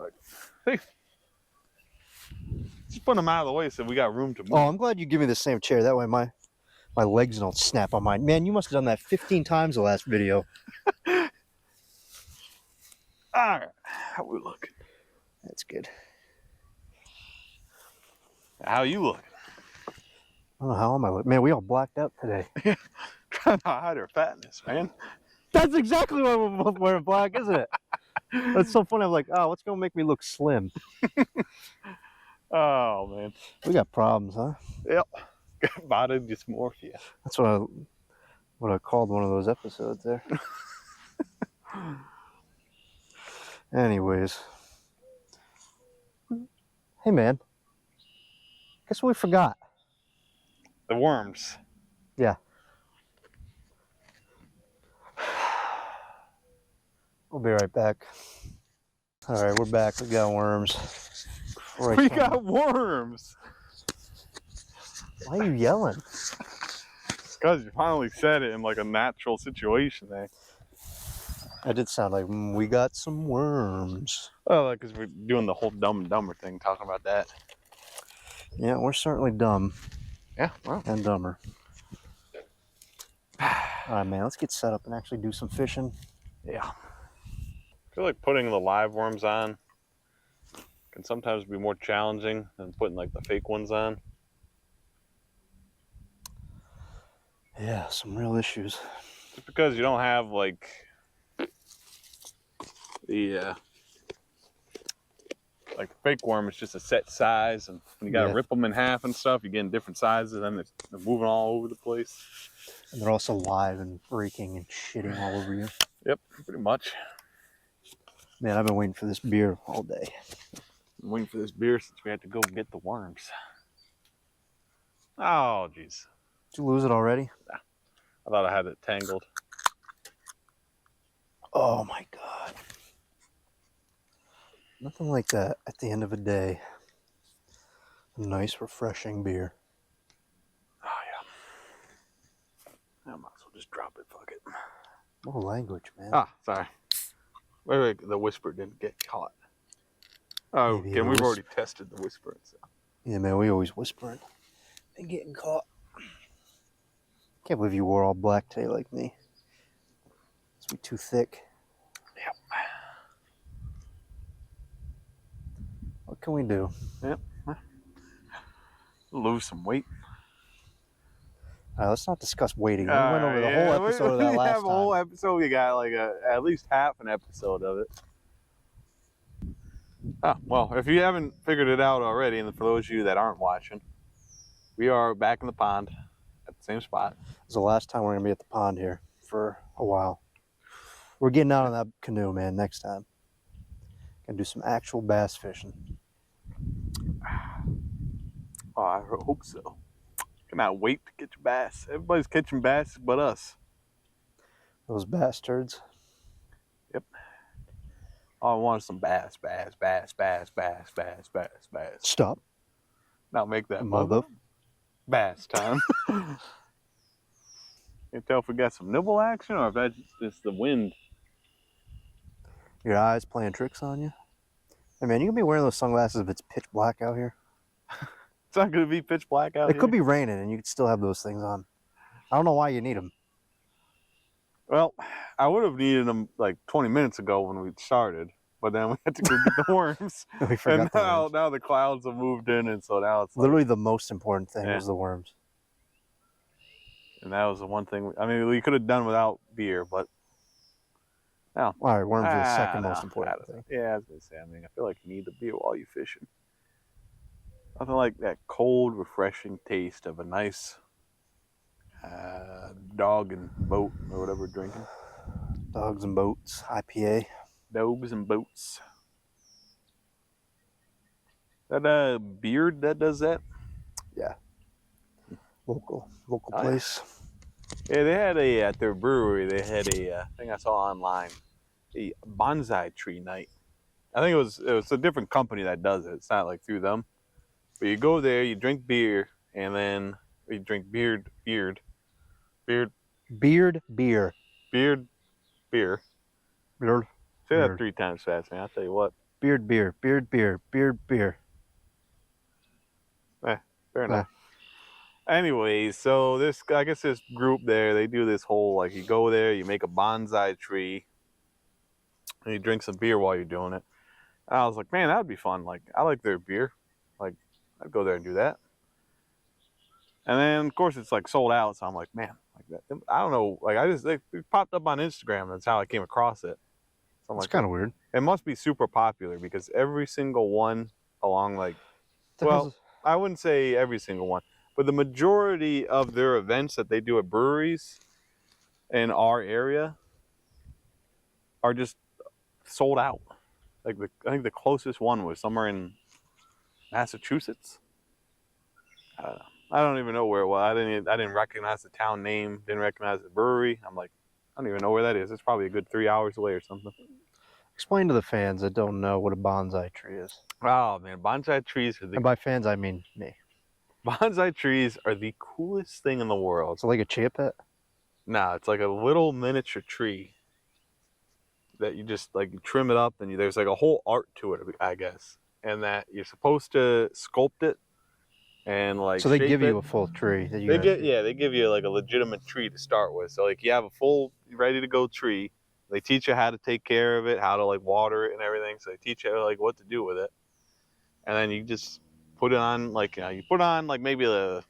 like, hey, just put them out of the way so we got room to move. Oh, I'm glad you give me the same chair. That way my legs don't snap on mine. Man, you must have done that 15 times the last video. All right, how we looking? That's good. How you looking? I don't know, how am I looking? Man, we all blacked out today. Trying to hide our fatness, man. That's exactly why we're both wearing black, isn't it? That's so funny. I'm like, oh, what's going to make me look slim? Oh, man. We got problems, huh? Yep. Body dysmorphia. That's what I called one of those episodes there. Anyways. Hey, man. Guess what we forgot? The worms. Yeah. We'll be right back. All right, we're back. We got worms. We got worms. Why are you yelling? Because you finally said it in like a natural situation there. I did sound like, we got some worms. Well, because we're doing the whole Dumb and Dumber thing, talking about that. Yeah, we're certainly dumb. Yeah, well. And dumber. All right, man, let's get set up and actually do some fishing. Yeah. I feel like putting the live worms on can sometimes be more challenging than putting like the fake ones on. Yeah, some real issues. Just because you don't have like the like fake worm is just a set size, and when you gotta rip them in half and stuff, you're getting different sizes, and they're moving all over the place. And they're also live and breaking and shitting all over you. Yep, pretty much. Man, I've been waiting for this beer all day. I'm waiting for this beer since we had to go get the worms. Oh, jeez. Did you lose it already? Nah. I thought I had it tangled. Oh my God. Nothing like that at the end of a day. A nice, refreshing beer. Oh, yeah. I might as well just drop it, fuck it. What language, man. Ah, sorry. Wait, the whisper didn't get caught. Oh, again, we've already tested the whisper. So. Yeah, man, we always whispering and getting caught. Can't believe you wore all black today like me. It's be too thick. Yep. What can we do? Yep. Lose some weight. All right, let's not discuss weighting. We went over the whole episode of that last time. We have a whole episode. We got like at least half an episode of it. Oh, well, if you haven't figured it out already, and for those of you that aren't watching, we are back in the pond at the same spot. It's the last time we're going to be at the pond here for a while. We're getting out on that canoe, man, next time. Gonna do some actual bass fishing. Oh, I hope so. Cannot wait to catch bass. Everybody's catching bass but us. Those bastards. Yep. All I want is some bass, bass, bass, bass, bass, bass, bass, bass. Stop. Now make that mother. Bass time. Can't tell if we got some nibble action or if that's just the wind. Your eyes playing tricks on you? Hey man, you can be wearing those sunglasses if it's pitch black out here. It's not going to be pitch black out here. It could be raining and you could still have those things on. I don't know why you need them. Well, I would have needed them like 20 minutes ago when we started, but then we had to go get the worms. We forgot and now the clouds have moved in, and so now it's literally the most important thing was the worms. And that was the one thing. I mean, we could have done without beer, but no. All right, worms are the second most important thing. Yeah, I was gonna say. I mean, I feel like you need the beer while you're fishing. Nothing like that cold, refreshing taste of a nice dog and boat or whatever we're drinking. Dogs and boats, IPA. Dogs and boats. That Beard that does that? Yeah. Local place. Yeah, they had at their brewery, they had a thing I saw online, a bonsai tree night. I think it was a different company that does it. It's not like through them. But you go there, you drink beer, and then you drink beer. Say that 3 times fast, man. I'll tell you what. Beard beer. Beard beer. Beard beer. Fair enough. Anyways, so I guess this group there, they do this whole, like, you go there, you make a bonsai tree, and you drink some beer while you're doing it. And I was like, man, that'd be fun. Like, I like their beer. Like, I'd go there and do that. And then, of course, it's like sold out. So I'm like, man, like that. I don't know. Like, it popped up on Instagram. That's how I came across it. So I'm It's like, kind of weird. it must be super popular because every single one along, like, well, I wouldn't say every single one, but the majority of their events that they do at breweries in our area are just sold out. Like, I think the closest one was somewhere in Massachusetts. I don't even know where it was. I didn't recognize the town name. Didn't recognize the brewery. I'm like, I don't even know where that is. It's probably a good 3 hours away or something. Explain to the fans that don't know what a bonsai tree is. Oh man, bonsai trees are And by fans, I mean me. Bonsai trees are the coolest thing in the world. It's like a chia pet. Nah, it's like a little miniature tree that you just like you trim it up, and there's like a whole art to it, I guess, and that you're supposed to sculpt it and like. So they shape give you it. a full tree. That you They give you like a legitimate tree to start with. So like you have a full ready to go tree. They teach you how to take care of it, how to like water it and everything. So they teach you like what to do with it, and then you just put it on like you put on like maybe a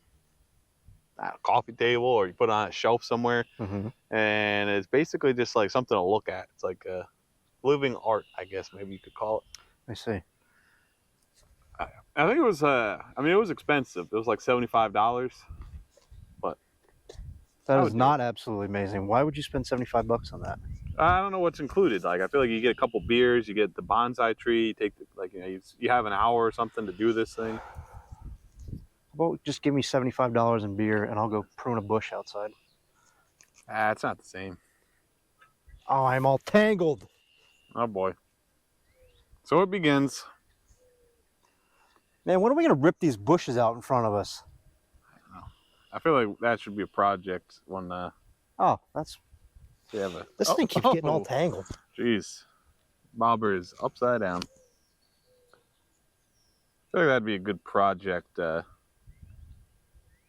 coffee table, or you put it on a shelf somewhere, and it's basically just like something to look at. It's like a living art, I guess maybe you could call it. I see. I think it was I mean it was expensive. It was like $75, but that is not absolutely amazing. Why would you spend $75 on that? I don't know what's included. Like I feel like you get a couple beers, you get the bonsai tree, you take like you have an hour or something to do this thing. Well, just give me $75 in beer, and I'll go prune a bush outside. It's not the same. Oh, I'm all tangled. Oh boy. So it begins. Man, when are we gonna rip these bushes out in front of us? I don't know. I feel like that should be a project when. Oh, that's. Yeah, this thing keeps getting all tangled. Jeez, bobber is upside down. I feel like that'd be a good project to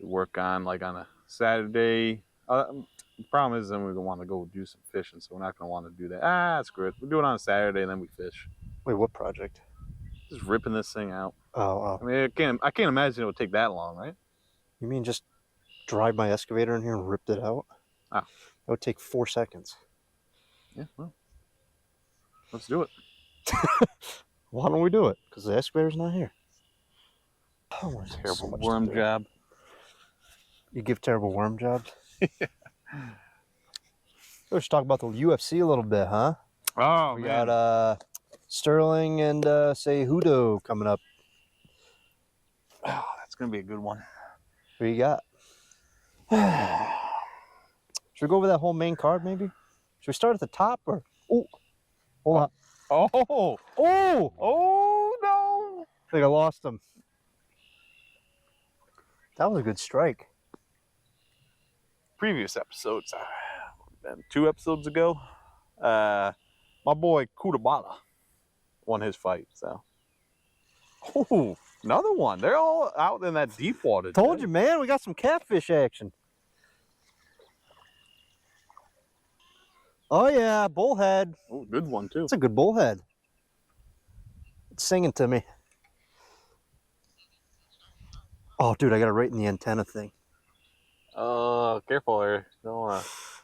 work on, like on a Saturday. The problem is then we want to go do some fishing, so we're not going to want to do that. Screw it. We do it on a Saturday and then we fish. Wait, what project? Just ripping this thing out. Oh. I mean, I can't imagine it would take that long, right? You mean just drive my excavator in here and ripped it out? Oh. That would take 4 seconds. Yeah, well, let's do it. Why don't we do it? Because the excavator's not here. Oh, terrible worm job. You give terrible worm jobs? Let's talk about the UFC a little bit, huh? Oh, we man. got Sterling and Cejudo coming up. Oh, that's going to be a good one. Who you got? Should we go over that whole main card, maybe? Should we start at the top, or? Oh, hold on. Oh, no. I think I lost him. That was a good strike. Previous episodes, 2 episodes ago, my boy Kutabala won his fight. So, oh, another one. They're all out in that deep water. Told you, man. We got some catfish action. Oh yeah, bullhead. Oh, good one too. It's a good bullhead. It's singing to me. Oh, dude, I got it right in the antenna thing. Careful there. Don't I've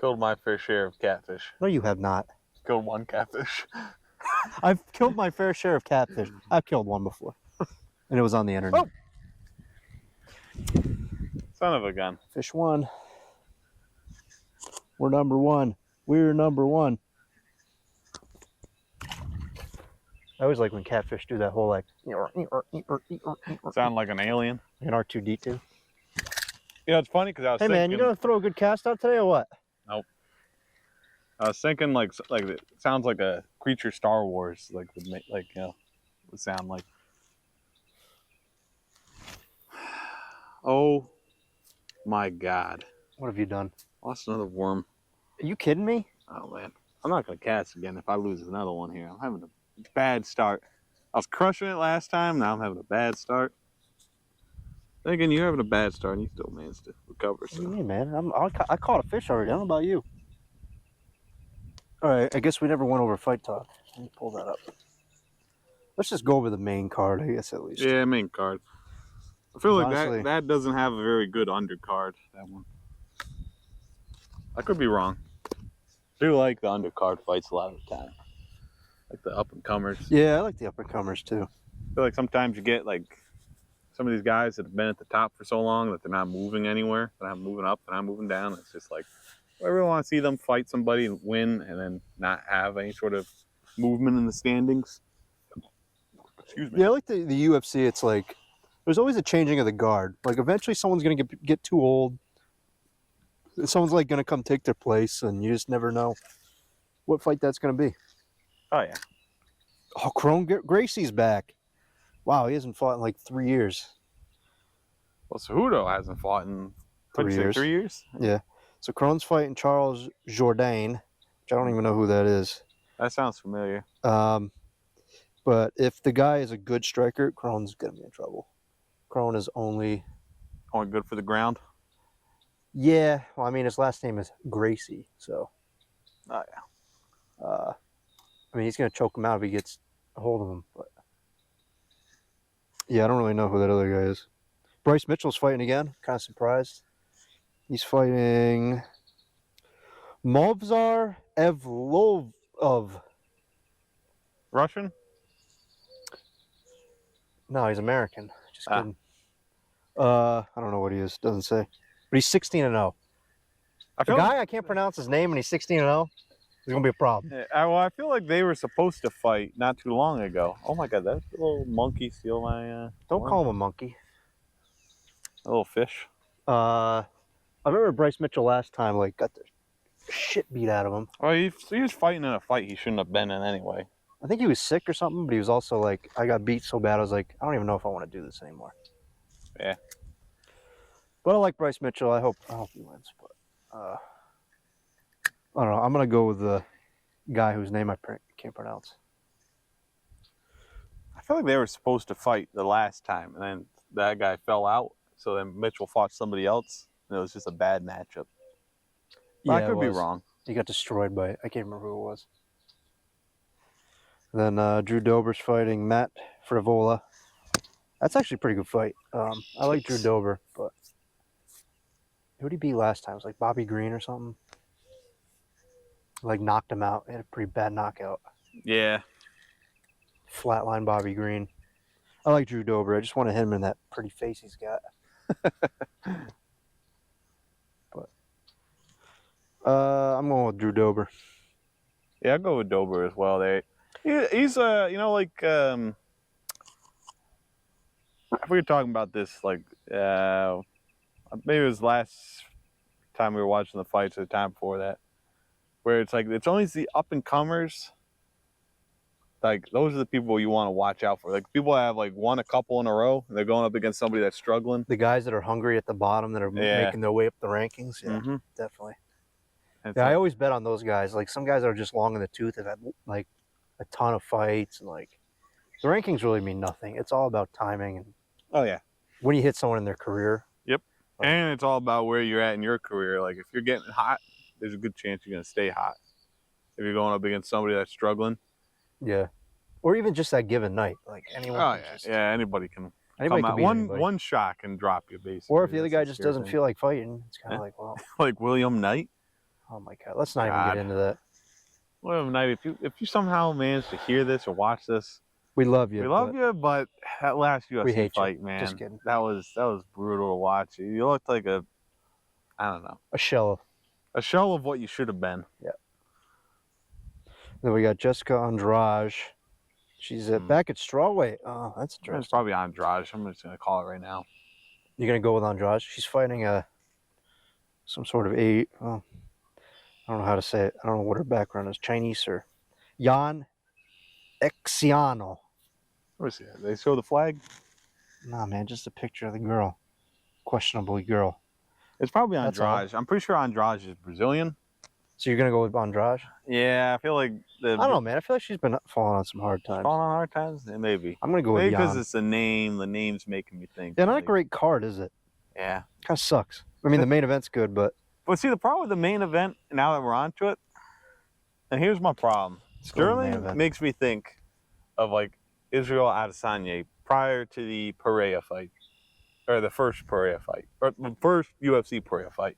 killed my fair share of catfish. No, you have not. Killed 1 catfish. I've killed my fair share of catfish. I've killed 1 before. And it was on the internet. Oh. Son of a gun. Fish 1. We're number 1. We're number 1. I always like when catfish do that whole like sound like an alien. An R2-D2. Yeah, it's funny because I was thinking. Hey man, you gonna throw a good cast out today or what? Nope. I was thinking like it sounds like a creature Star Wars would sound like. Oh my God! What have you done? Lost another worm. Are you kidding me? Oh man. I'm not gonna cast again if I lose another one here. I'm having a bad start. I was crushing it last time. Now I'm having a bad start. Then again, you're having a bad start, and you still managed to recover. What do So you mean, man? I caught a fish already. I don't know about you. All right, I guess we never went over fight talk. Let me pull that up. Let's just go over the main card, I guess, at least. yeah, main card. I feel like Honestly, that doesn't have a very good undercard. That one. I could be wrong. I do like the undercard fights a lot of the time. Like the up and comers. yeah, I like the up and comers too. I feel like sometimes you get like some of these guys that have been at the top for so long that they're not moving anywhere. They're not moving up. They're not moving down. It's just like I really want to see them fight somebody and win, and then not have any sort of movement in the standings. Excuse me. Yeah, I like the UFC. It's like there's always a changing of the guard. Like eventually, someone's gonna get too old. Someone's like gonna come take their place, and you just never know what fight that's gonna be. Oh yeah. Oh, Gracie's back. Wow, he hasn't fought in like 3 years. Well, Cejudo hasn't fought in 3 years. 3 years. Yeah. So Crone's fighting Charles Jourdain, which I don't even know who that is. That sounds familiar. But if the guy is a good striker, Crone's gonna be in trouble. Crone is only Good for the ground. yeah. Well, I mean, his last name is Gracie, so Oh yeah. I mean, he's gonna choke him out if he gets a hold of him. But yeah, I don't really know who that other guy is. Bryce Mitchell's fighting again. Kind of surprised. He's fighting Movsar Evloev. Russian? No, he's American. Just kidding. I don't know what he is. Doesn't say. But he's 16-0. The guy, I can't pronounce his name, and he's 16-0. There's gonna be a problem. Yeah, well, I feel like they were supposed to fight not too long ago. Oh my god, that little monkey steal my. Don't call him a monkey. A little fish. I remember Bryce Mitchell last time, like, got the shit beat out of him. Well, he was fighting in a fight he shouldn't have been in anyway. I think he was sick or something, but he was also like, I got beat so bad, I was like, I don't even know if I want to do this anymore. Yeah. But I like Bryce Mitchell. I hope he wins. But I don't know. I'm gonna go with the guy whose name I can't pronounce. I feel like they were supposed to fight the last time, and then that guy fell out. So then Mitchell fought somebody else, and it was just a bad matchup. But I could be wrong. He got destroyed by, I can't remember who it was. Then Drew Dober's fighting Matt Frivola. That's actually a pretty good fight. I like Drew Dober, but who did he beat last time? It was like Bobby Green or something. Like knocked him out. He had a pretty bad knockout. Yeah. Flatline Bobby Green. I like Drew Dober. I just want to hit him in that pretty face he's got. But I'm going with Drew Dober. Yeah, I'll go with Dober as well. He's you know, like we were talking about this like maybe it was last time we were watching the fights or the time before that, where it's like it's always the up and comers. Like those are the people you want to watch out for. Like people have like won a couple in a row, and they're going up against somebody that's struggling. The guys that are hungry at the bottom that are making their way up the rankings. Yeah, definitely. Yeah, I always bet on those guys. Like some guys that are just long in the tooth have had like a ton of fights, and like the rankings really mean nothing. It's all about timing and when you hit someone in their career. Yep. And it's all about where you're at in your career. Like if you're getting hot, there's a good chance you're gonna stay hot. If you're going up against somebody that's struggling. Yeah. Or even just that given night. Like anyone anybody can anybody come can out. beat One shot can drop you basically. Or if the other guy just doesn't feel like fighting, it's kinda like, well. Like William Knight. Oh my god, let's not even get into that. William Knight, if you somehow manage to hear this or watch this, we love you. We love you, but that last UFC fight, you. man, just kidding. That was brutal to watch. You looked like I don't know. A shell of what you should have been. Yeah. Then we got Jessica Andrade. She's back at strawweight. Oh, that's interesting. It's probably Andrade. I'm just gonna call it right now. You're gonna go with Andrade? She's fighting some sort of I don't know how to say it. I don't know what her background is. Chinese or Yan Exiano. Where is it? They show the flag? Nah, man, just a picture of the girl. Questionable girl. It's probably Andrade. I'm pretty sure Andrade is Brazilian. So you're gonna go with Andrade? Yeah, I feel like I don't know, man. I feel like she's been falling on some hard times. Falling on hard times? Yeah, maybe. I'm gonna go with Jan. Maybe because it's the name. The name's making me think. Yeah, not a great card, is it? Yeah. Kind of sucks. I mean, the main event's good, but... But see, the problem with the main event, now that we're onto it, and here's my problem. Sterling makes me think of, like, Israel Adesanya prior to the Pereira fight. Or the first Pereira fight. Or the first UFC Pereira fight.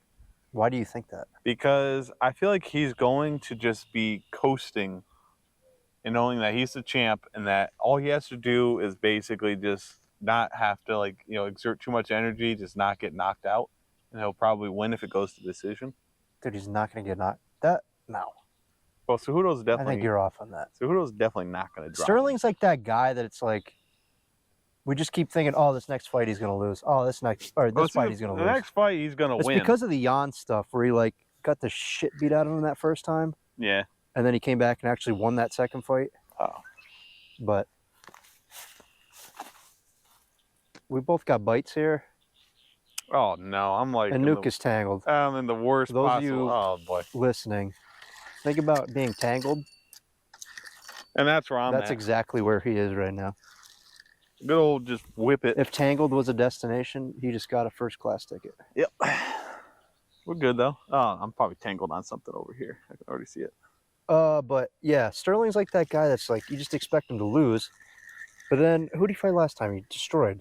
Why do you think that? Because I feel like he's going to just be coasting and knowing that he's the champ and that all he has to do is basically just not have to, like, you know, exert too much energy, just not get knocked out. And he'll probably win if it goes to decision. Dude, he's not going to get knocked. No. Well, Cejudo's definitely... I think you're off on that. Cejudo's definitely not going to drop Sterling's like that guy that it's like, we just keep thinking, oh, this next fight he's going to lose. Oh, this fight he's going to lose. The next fight he's going to win. It's because of the Jan stuff where he, like, got the shit beat out of him that first time. Yeah. And then he came back and actually won that second fight. Oh. But we both got bites here. Oh, no. I'm like... And Nuke is tangled. I'm in the worst those possible... of you listening, think about being tangled. And that's where I'm at. That's exactly where he is right now. Good old just whip it. If tangled was a destination, he just got a first-class ticket. Yep. We're good, though. Oh, I'm probably tangled on something over here. I can already see it. But, yeah, Sterling's like that guy that's like, you just expect him to lose. But then, who did he fight last time? He destroyed.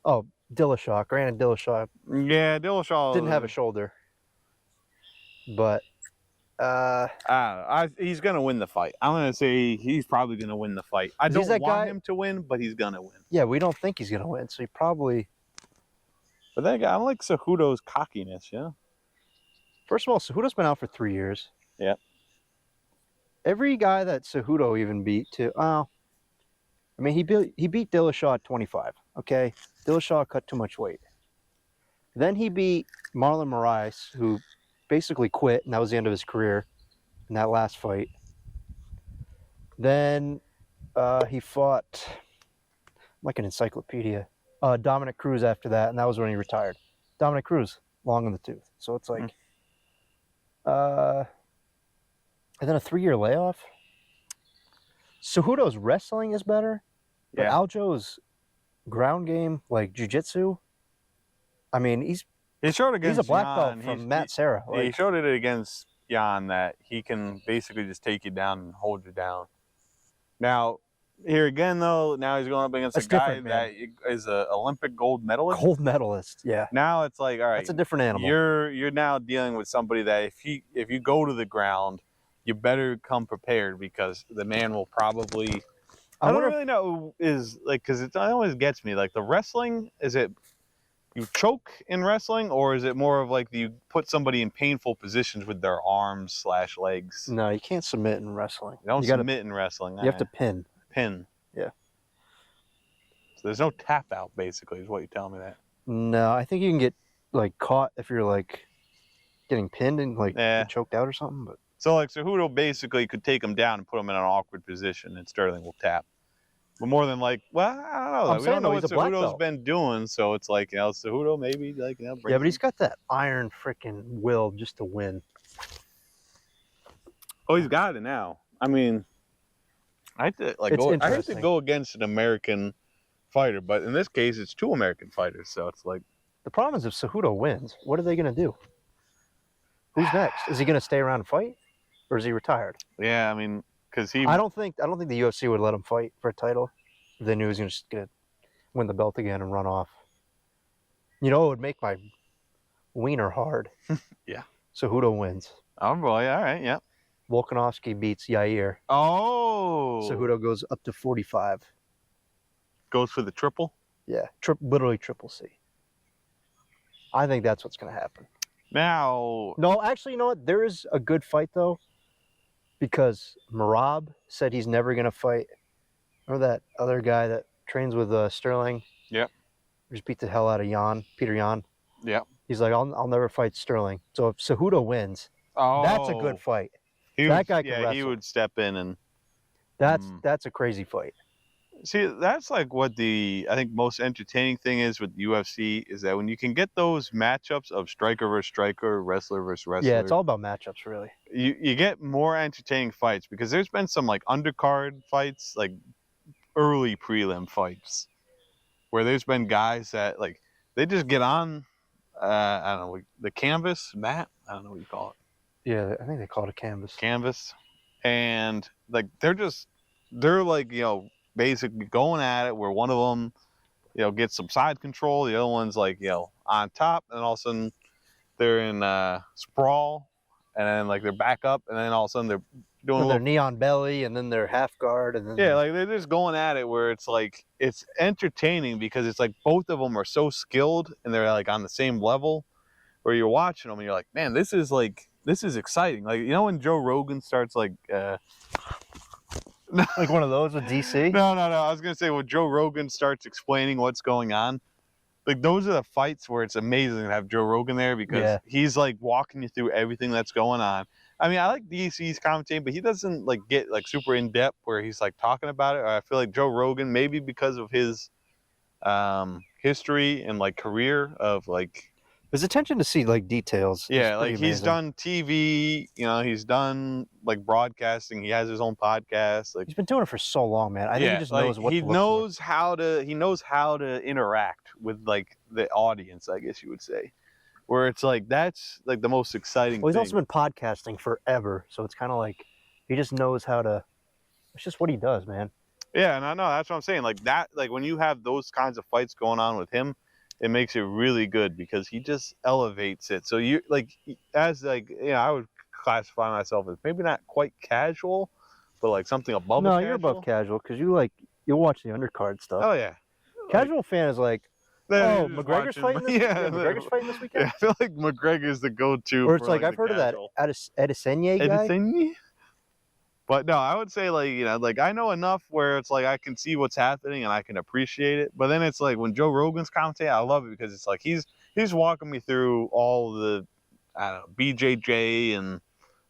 Oh, Dillashaw, Granted Dillashaw. Yeah, Dillashaw didn't have a shoulder. But he's gonna win the fight. I'm gonna say he's probably gonna win the fight. I don't want him to win, but he's gonna win. Yeah, we don't think he's gonna win, so he probably... But that guy, I like Cejudo's cockiness, yeah. First of all, Cejudo's been out for 3 years. Yeah. Every guy that Cejudo even beat I mean, he beat Dillashaw at 25, okay? Dillashaw cut too much weight. Then he beat Marlon Moraes, who basically quit, and that was the end of his career in that last fight. Then he fought, like an encyclopedia, Dominic Cruz after that, and that was when he retired. Dominic Cruz, long in the tooth. So it's like, and then a 3-year layoff. Cejudo's wrestling is better. But Aljo's ground game, like jiu-jitsu, I mean, he's a black belt from Matt Serra. Like, he showed it against Jan that he can basically just take you down and hold you down. Now, here again, though, now he's going up against a guy that is an Olympic gold medalist. Gold medalist, yeah. Now it's like, all right. That's a different animal. You're now dealing with somebody that if you go to the ground, you better come prepared because the man will probably... I don't really know because it always gets me. Like the wrestling, is it you choke in wrestling or is it more of like you put somebody in painful positions with their arms / legs? No, you can't submit in wrestling. You don't submit in wrestling. You have to pin. Pin. Yeah. So there's no tap out basically is what you're telling me that. No, I think you can get like caught if you're like getting pinned and like choked out or something. But so like Cejudo basically could take him down and put him in an awkward position and Sterling will tap. But more than like, well, I don't know. We don't know what Cejudo's been doing, so it's like, Cejudo maybe like, yeah, but he's got that iron freaking will just to win. Oh, he's got it now. I mean, I hate to go against an American fighter, but in this case, it's 2 American fighters, so it's like. The problem is if Cejudo wins, what are they going to do? Who's next? Is he going to stay around and fight, or is he retired? Yeah, I mean. Because I don't think the UFC would let him fight for a title if they knew he was just gonna win the belt again and run off. You know, it would make my wiener hard. Yeah. Cejudo wins. Oh boy, all right, yeah. Volkanovski beats Yair. Oh. Cejudo goes up to 45. Goes for the triple? Yeah, literally triple C. I think that's what's gonna happen. Now. No, actually, you know what? There is a good fight though. Because Marab said he's never going to fight. Remember that other guy that trains with Sterling? Yep. Just beat the hell out of Peter Yan. Yep. He's like, I'll never fight Sterling. So if Cejudo wins, that's a good fight. That guy can wrestle. He would step in and... That's a crazy fight. See, that's like what I think most entertaining thing is with UFC is that when you can get those matchups of striker versus striker, wrestler versus wrestler. Yeah, it's all about matchups, really. You get more entertaining fights because there's been some like undercard fights, like early prelim fights, where there's been guys that like they just get on, I don't know, the canvas, mat, I don't know what you call it. Yeah, I think they call it a canvas. Canvas, and like they're like basically going at it where one of them gets some side control, the other one's like on top, and all of a sudden they're in sprawl, and then like they're back up, and then all of a sudden they're doing their knee on belly, and then their half guard, and then like they're just going at it where it's like it's entertaining because it's like both of them are so skilled and they're like on the same level where you're watching them and you're like, man, this is exciting. Like when Joe Rogan starts like like one of those with DC. No. I was gonna say when Joe Rogan starts explaining what's going on, like those are the fights where it's amazing to have Joe Rogan there because he's like walking you through everything that's going on. I mean, I like DC's commentating, but he doesn't like get like super in depth where he's like talking about it. Or I feel like Joe Rogan, maybe because of his history and like career of like his attention to see like details. Yeah, like he's done TV, he's done like broadcasting. He has his own podcast. Like he's been doing it for so long, man. I think he just knows what he knows how to interact with like the audience, I guess you would say. Where it's like that's like the most exciting. Well, he's thing. also been podcasting forever, so it's kind of like he just knows how to. It's just what he does, man. Yeah, and I know that's what I'm saying. Like that, like when you have those kinds of fights going on with him, it makes it really good because he just elevates it. So you like as like I would classify myself as maybe not quite casual, but like something above. No, you're above casual because you watch the undercard stuff. Oh yeah, casual fan is like. Oh, McGregor's fighting this weekend? Yeah, McGregor's fighting this weekend? Yeah, I feel like McGregor's the go-to. Or it's like I've heard of that Adesanya guy. Adesanya? But no, I would say like, like I know enough where it's like I can see what's happening and I can appreciate it. But then it's like when Joe Rogan's commentating, I love it because it's like he's walking me through all the, I don't know, BJJ and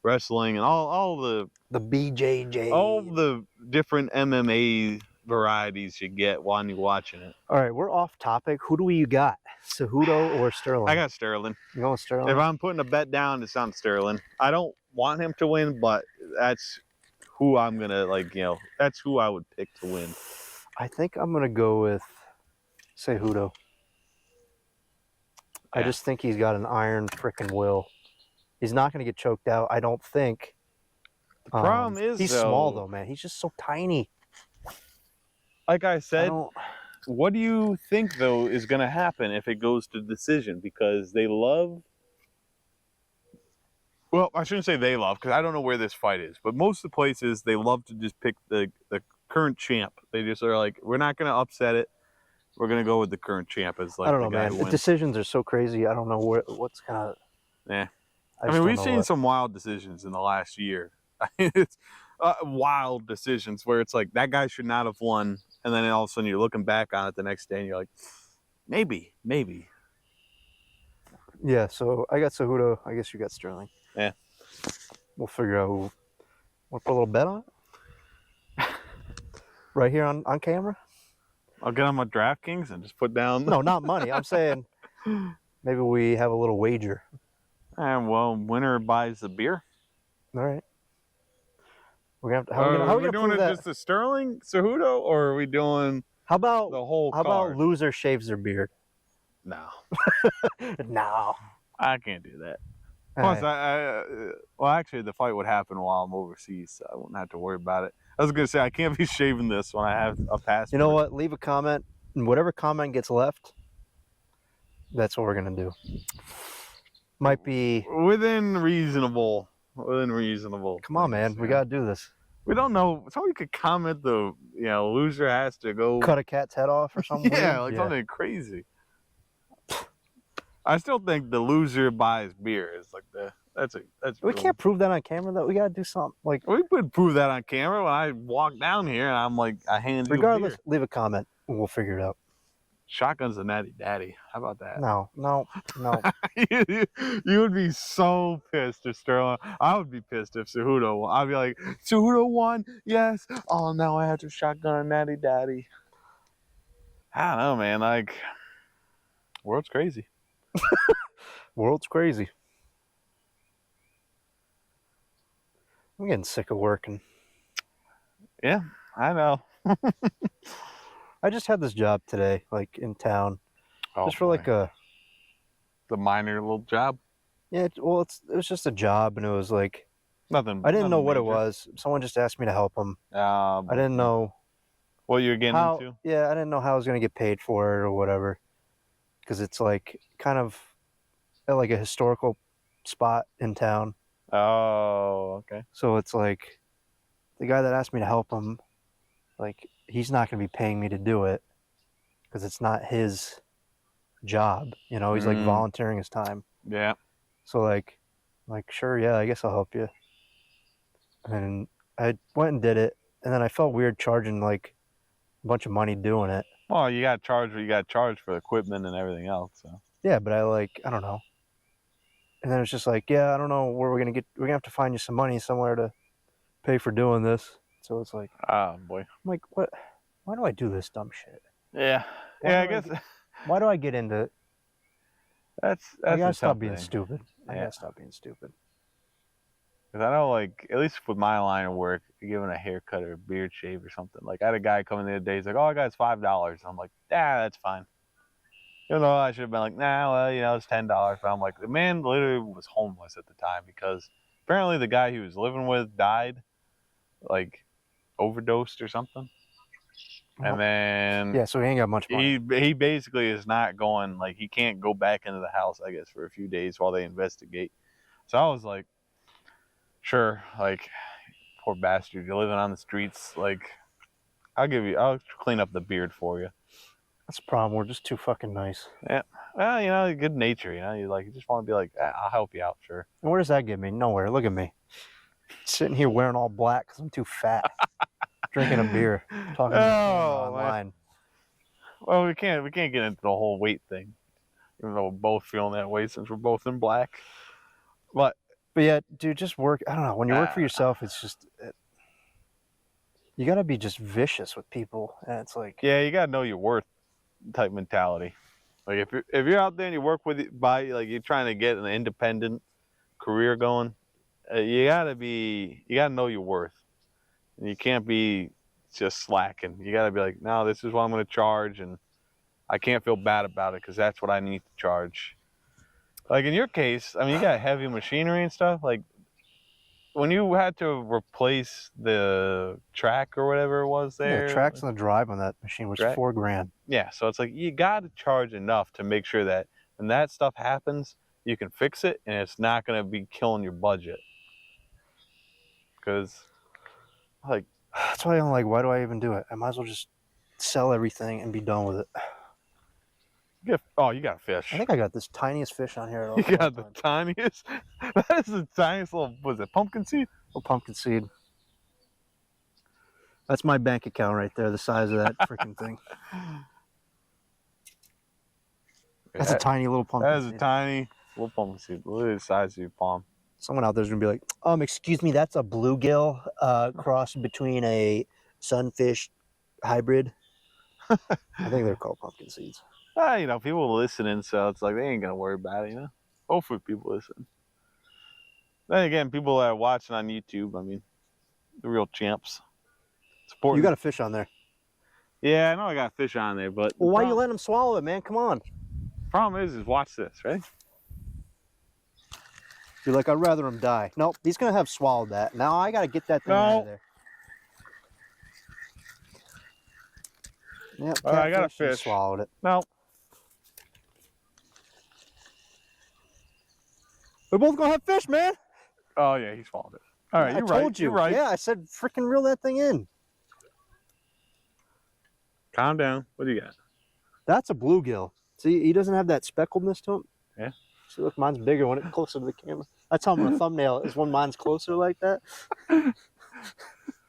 wrestling and all the BJJ. All the different MMA varieties you get while you're watching it. All right, we're off topic. Who do you got? Cejudo or Sterling? I got Sterling. You going Sterling? If I'm putting a bet down, it's on Sterling. I don't want him to win, but that's who I'm gonna that's who I would pick to win. I think I'm gonna go with Cejudo. Yeah. I just think he's got an iron freaking will. He's not gonna get choked out, I don't think. The problem is he's small though, man. He's just so tiny. Like I said, what do you think, though, is going to happen if it goes to decision? Because they love... Well, I shouldn't say they love, because I don't know where this fight is. But most of the places, they love to just pick the current champ. They just are like, we're not going to upset it. We're going to go with the current champ as like I don't know, the guy man. The decisions are so crazy. I don't know what's kind of... Yeah. I mean, we've seen some wild decisions in the last year. It's wild decisions where it's like, that guy should not have won. And then all of a sudden you're looking back on it the next day and you're like, maybe. Yeah, so I got Cejudo. I guess you got Sterling. Yeah. We'll figure out who. Want to put a little bet on it? Right here on camera? I'll get on my DraftKings and just put down... No, not money. I'm saying maybe we have a little wager. Well, winner buys the beer. All right. We're gonna have to, how are we doing it that? Just the Sterling Cejudo, or are we doing the whole card? How about loser shaves their beard? No. No. I can't do that. Plus, well, actually, the fight would happen while I'm overseas, so I wouldn't have to worry about it. I was going to say, I can't be shaving this when I have a passport. You know what? Leave a comment, and whatever comment gets left, that's what we're going to do. Might be... Within reasonable. Come on, man. We got to do this. We don't know. Somebody could comment the, loser has to go... Cut a cat's head off or something? Yeah, like something crazy. I still think the loser buys beer is like that's we can't prove that on camera though. We gotta do something like we could prove that on camera when I walk down here and I'm like I hand you regardless, a beer. Leave a comment and we'll figure it out. Shotgun's a natty daddy. How about that? No. You would be so pissed if Sterling. I would be pissed if Cejudo won. I'd be like, Cejudo won. Yes. Oh, now I have to shotgun a natty daddy. I don't know, man. Like, world's crazy. World's crazy. I'm getting sick of working. Yeah, I know. I just had this job today, like in town, just for like the minor little job. Yeah, well, it was just a job, and it was like nothing. I didn't know what major. it was. Someone just asked me to help them. I didn't know what you're getting into. Yeah, I didn't know how I was gonna get paid for it or whatever, because it's like kind of like a historical spot in town. Oh, okay. So it's like the guy that asked me to help him, like he's not gonna be paying me to do it because it's not his job. You know, he's like volunteering his time. Yeah. So like sure, yeah, I guess I'll help you. And I went and did it, and then I felt weird charging like a bunch of money doing it. Well, you got to charge for equipment and everything else. So. Yeah, but I don't know. And then it's just like, yeah, I don't know where we're gonna have to find you some money somewhere to pay for doing this. So it's like, oh boy. I'm like, what? Why do I do this dumb shit? Yeah. I guess. Why do I get into it? That's I gotta stop being stupid. I gotta stop being stupid. Because I know, like, at least with my line of work, giving a haircut or a beard shave or something. Like, I had a guy come in the other day. He's like, "Oh, I got it's $5." I'm like, that's fine. You know, I should have been like, nah, well, you know, it's $10. But I'm like, the man literally was homeless at the time because apparently the guy he was living with died, like, overdosed or something. And then yeah, so he ain't got much money. He basically is not going, like, he can't go back into the house, I guess, for a few days while they investigate. So I was like, sure, like, poor bastard, you're living on the streets. Like, I'll clean up the beard for you. That's the problem. We're just too fucking nice. Yeah. Well, you know, good nature. You know, you just want to be like, I'll help you out, sure. And where does that get me? Nowhere. Look at me, sitting here wearing all black because I'm too fat, drinking a beer, talking online. Man. Well, we can't get into the whole weight thing, even though we're both feeling that way since we're both in black. But yeah, dude, just work. I don't know. When you work for yourself, it's just you gotta be just vicious with people, and it's like, yeah, you gotta know your worth type mentality. Like if you're out there and you work with like you're trying to get an independent career going, you gotta know your worth, and you can't be just slacking. You gotta be like, no, this is what I'm gonna charge, and I can't feel bad about it because that's what I need to charge. Like in your case, I mean, you got heavy machinery and stuff. Like when you had to replace the track or whatever it was there. The tracks and the drive on that machine was $4,000. Yeah, so it's like you got to charge enough to make sure that when that stuff happens, you can fix it and it's not going to be killing your budget. Because, like, that's why I'm like, why do I even do it? I might as well just sell everything and be done with it. You got a fish. I think I got this tiniest fish on here. You got the tiniest? That is the tiniest little, was it pumpkin seed? Little pumpkin seed. That's my bank account right there, the size of that freaking thing. That's a tiny little pumpkin seed. That is a tiny little pumpkin seed. Look at the size of your palm. Someone out there's going to be like, excuse me, that's a bluegill cross between a sunfish hybrid. I think they're called pumpkin seeds. You know, people listening, so it's like they ain't gonna worry about it, you know. Hopefully people listen. Then again, people that are watching on YouTube, I mean, the real champs. You got a fish on there. Yeah, I know I got a fish on there, but well, why you letting him swallow it, man? Come on. Problem is watch this, right? You're like, I'd rather him die. Nope, he's gonna have swallowed that. Now I gotta get that thing out of there. Yep, I got a fish. Swallowed it. No. We're both gonna have fish, man. Oh yeah, he swallowed it. All right, I told you. You're right. Yeah, I said freaking reel that thing in. Calm down. What do you got? That's a bluegill. See, he doesn't have that speckledness to him. Yeah. See, look, mine's bigger when it's closer to the camera. That's how I'm gonna thumbnail it, is when mine's closer like that.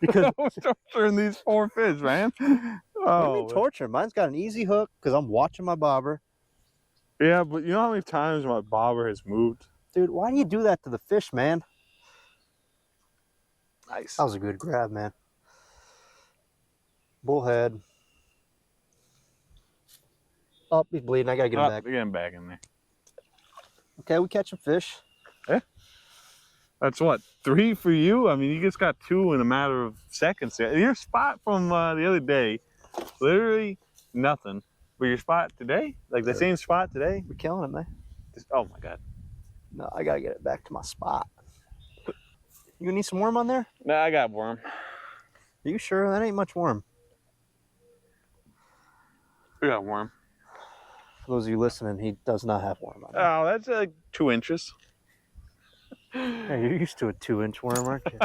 Because I'm torturing these poor fish, man. What do you mean torture? Mine's got an easy hook because I'm watching my bobber. Yeah, but you know how many times my bobber has moved? Dude, why do you do that to the fish, man? Nice. That was a good grab, man. Bullhead. Oh, he's bleeding. I got to get him back. Get him back in there. Okay, we catch a fish. Yeah. That's what, 3 for you? I mean, you just got 2 in a matter of seconds there. Your spot from the other day, literally nothing. But your spot today, like the same spot today? We're killing it, man. Oh my God. No, I got to get it back to my spot. You gonna need some worm on there? No, I got worm. Are you sure? That ain't much worm. We got worm. For those of you listening, he does not have worm on there. Oh, that's like 2 inches. Yeah, you're used to a 2-inch worm, aren't you?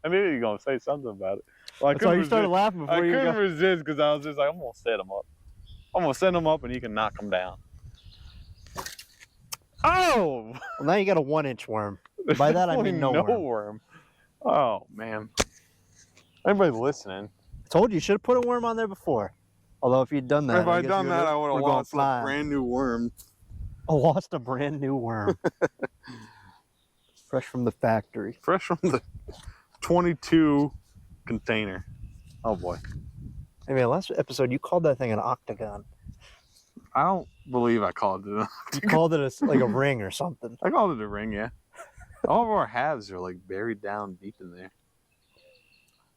I knew you were going to say something about it. Well, That's why you started laughing before you couldn't resist because I was just like, I'm going to set him up. I'm going to send him up and he can knock him down. Oh! Well, now you got a 1-inch worm. By that, I mean no worm. Oh, man. Everybody listening. I told you should have put a worm on there before. Although if you'd done that, if I'd done that, I would have lost a brand new worm. I lost a brand new worm. Fresh from the factory. Fresh from the 22 container. Oh boy. I mean, last episode you called that thing an octagon. I don't believe I called it an octagon. You called it like a ring or something. I called it a ring, yeah. All of our halves are like buried down deep in there.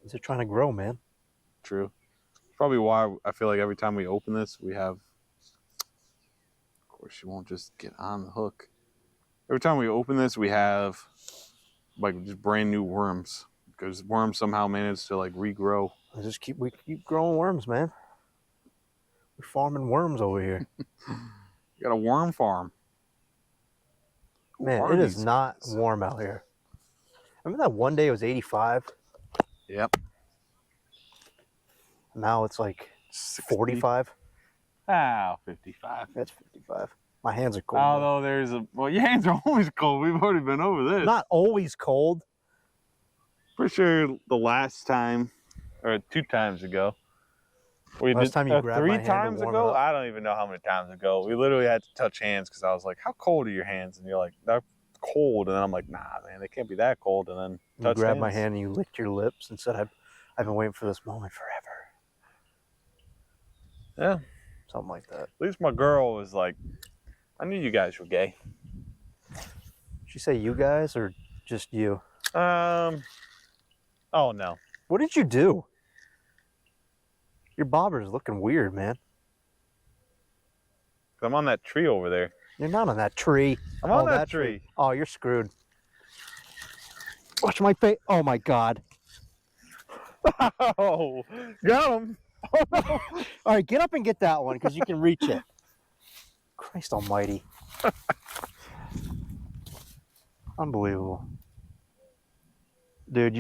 Is it trying to grow, man? True. Probably why I feel like every time we open this, we have. Of course, she won't just get on the hook. Every time we open this, we have like just brand new worms because worms somehow manage to like regrow. We keep growing worms, man. We're farming worms over here. You got a worm farm. Man, it is not warm out here. Remember that one day it was 85? Yep. Now it's like 45. Ah, 55. That's 55. My hands are cold. Although well, your hands are always cold. We've already been over this. Not always cold. For sure, the last time, or 2 times ago. Last time you grabbed my hand 3 times to warm ago? it up. I don't even know how many times ago. We literally had to touch hands because I was like, how cold are your hands? And you're like, they're cold. And then I'm like, nah, man, they can't be that cold. And then you grabbed my hand and you licked your lips and said, I've been waiting for this moment forever. Yeah. Something like that. At least my girl was like, I knew you guys were gay. Did she say you guys or just you? Oh, no. What did you do? Your bobber's looking weird, man. I'm on that tree over there. You're not on that tree. I'm on that tree. Oh, you're screwed. Watch my face. Oh, my God. Oh, got him. Oh, no. All right, get up and get that one because you can reach it. Christ almighty. Unbelievable. Dude,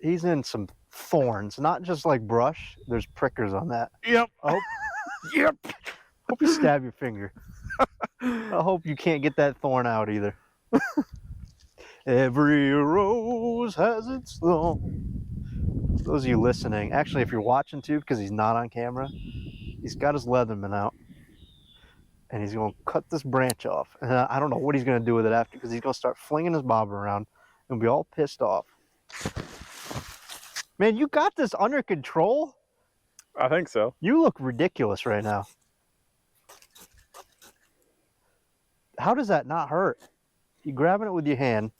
he's in some thorns, not just like brush. There's prickers on that. Yep. Oh, yep. Hope you stab your finger. I hope you can't get that thorn out either. Every rose has its thorn. Those of you listening, actually, if you're watching too, because he's not on camera, he's got his Leatherman out. And he's going to cut this branch off. And I don't know what he's going to do with it after, because he's going to start flinging his bobber around and be all pissed off. Man, you got this under control? I think so. You look ridiculous right now. How does that not hurt? You grabbing it with your hand.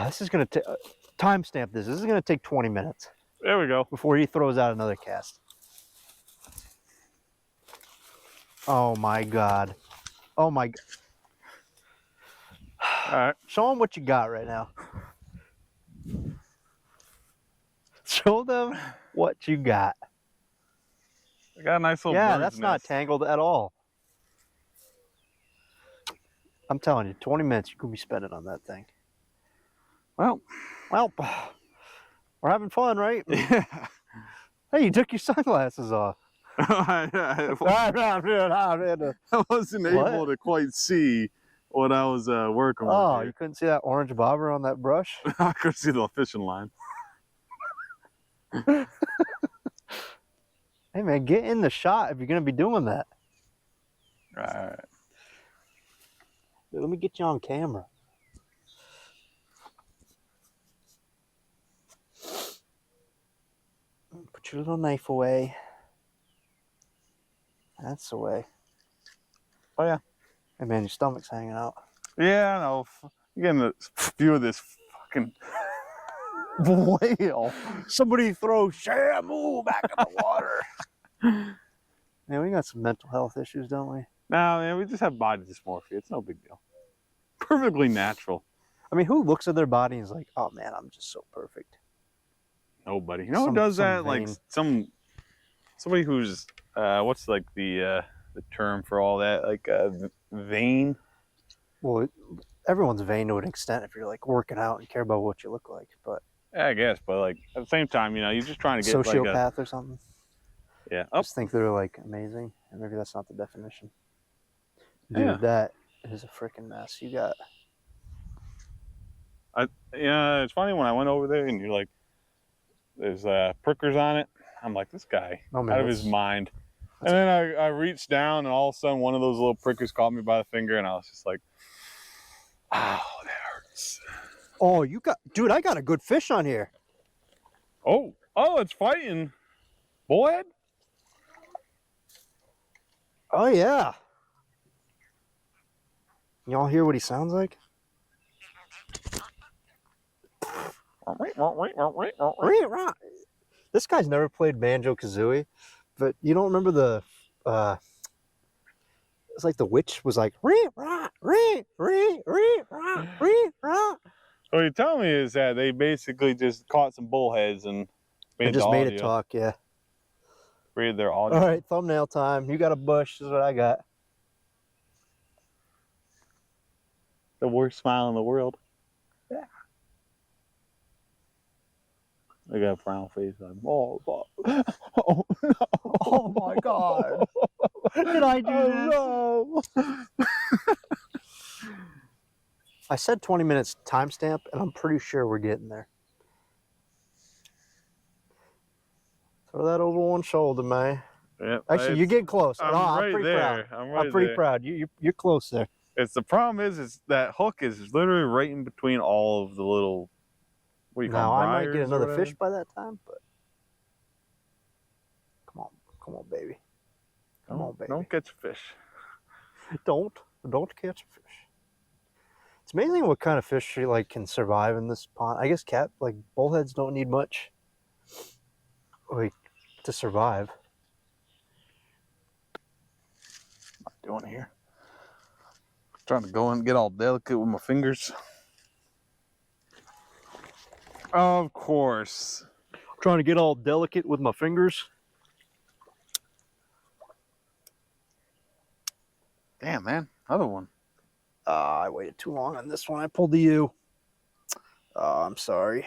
This is going to timestamp this. This is going to take 20 minutes. There we go. Before he throws out another cast. Oh my God. Oh my God. All right. Show them what you got right now. Show them what you got. I got a nice little Yeah, bird's that's not nest. tangled at all. I'm telling you, 20 minutes you could be spending on that thing. Well, we're having fun, right? Yeah. Hey, you took your sunglasses off. I wasn't able to quite see what I was working with. Oh, here. you couldn't see that orange bobber on that brush? I could see the fishing line. Hey, man, get in the shot if you're going to be doing that. All right. Let me get you on camera. Put your little knife away. That's away. Oh, yeah. Hey, man, your stomach's hanging out. Yeah, I know. You're getting a view of this fucking whale. Somebody throw Shamu back in the water. Man, we got some mental health issues, don't we? No, man, we just have body dysmorphia. It's no big deal. Perfectly natural. I mean, who looks at their body and is like, oh, man, I'm just so perfect? Nobody. You know who does that? Like somebody who's what's like the term for all that? Like vain. Well, everyone's vain to an extent if you're like working out and care about what you look like, but yeah, I guess, but like at the same time, you know, you're just trying to get sociopath like or something. Yeah. Just think they're like amazing, and maybe that's not the definition. Dude, yeah. that is a freaking mess. You got. Yeah, it's funny when I went over there and you're like, there's prickers on it. I'm like, this guy out of his mind. And then I reached down and all of a sudden one of those little prickers caught me by the finger and I was just like, ow, that hurts. Oh, you got, dude, I got a good fish on here. Oh, it's fighting. Bullhead? Oh, yeah. Y'all hear what he sounds like? This guy's never played Banjo-Kazooie, but you don't remember the, it's like the witch was like, What you're telling me is that they basically just caught some bullheads and made it talk, yeah. Read their audio. All right, thumbnail time. You got a bush, is what I got. The worst smile in the world. Yeah. I got a frown face. I'm, oh no. Oh my God. Did I do this? No. I said 20 minutes timestamp, and I'm pretty sure we're getting there. Throw that over one shoulder, man. Yep, actually, you're getting close. I'm pretty there. proud. I'm pretty proud. You're close there. It's the problem is that hook is literally right in between all of the little. What do you call them, I might get another fish by that time, but come on, baby. Come on, baby. Don't catch a fish. Don't catch a fish. It's amazing what kind of fish like can survive in this pond. I guess bullheads don't need much like to survive. What am I doing here? Trying to go and get all delicate with my fingers. Of course. Trying to get all delicate with my fingers. Damn, man. Another one. I waited too long on this one. I pulled the U. I'm sorry.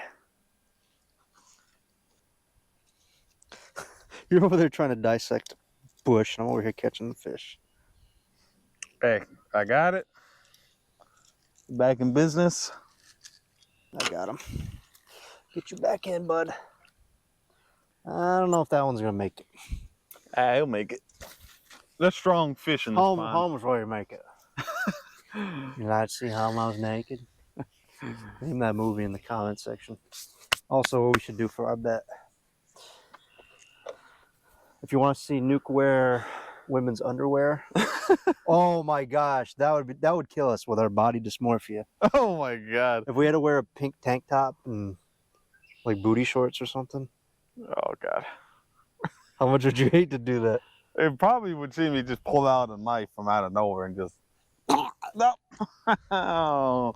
You're over there trying to dissect bush, and I'm over here catching the fish. Hey, I got it. Back in business. I got him. Get you back in, bud. I don't know if that one's going to make it. He'll make it. There's strong fish in this pond. Home is where you make it. You like to see how I was naked? Name that movie in the comment section. Also, what we should do for our bet. If you want to see Nuke wear women's underwear, oh my gosh, that would kill us with our body dysmorphia. Oh my God! If we had to wear a pink tank top and like booty shorts or something. Oh God! How much would you hate to do that? It probably would see me just pull out a knife from out of nowhere and just. No. Oh,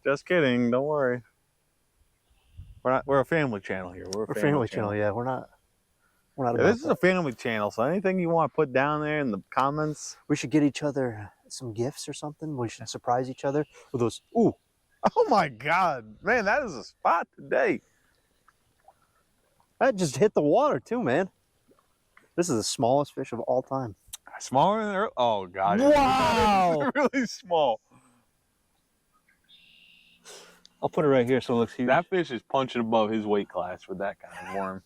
just kidding. Don't worry. We're a family channel here. We're a family channel. Yeah, we're not. This is a family channel, so anything you want to put down there in the comments. We should get each other some gifts or something. We should surprise each other with those. Ooh. Oh my God, man, that is a spot today. That just hit the water too, man. This is the smallest fish of all time. Smaller than there? Oh God! Wow, really small. I'll put it right here so it looks huge. That fish is punching above his weight class with that kind of worm.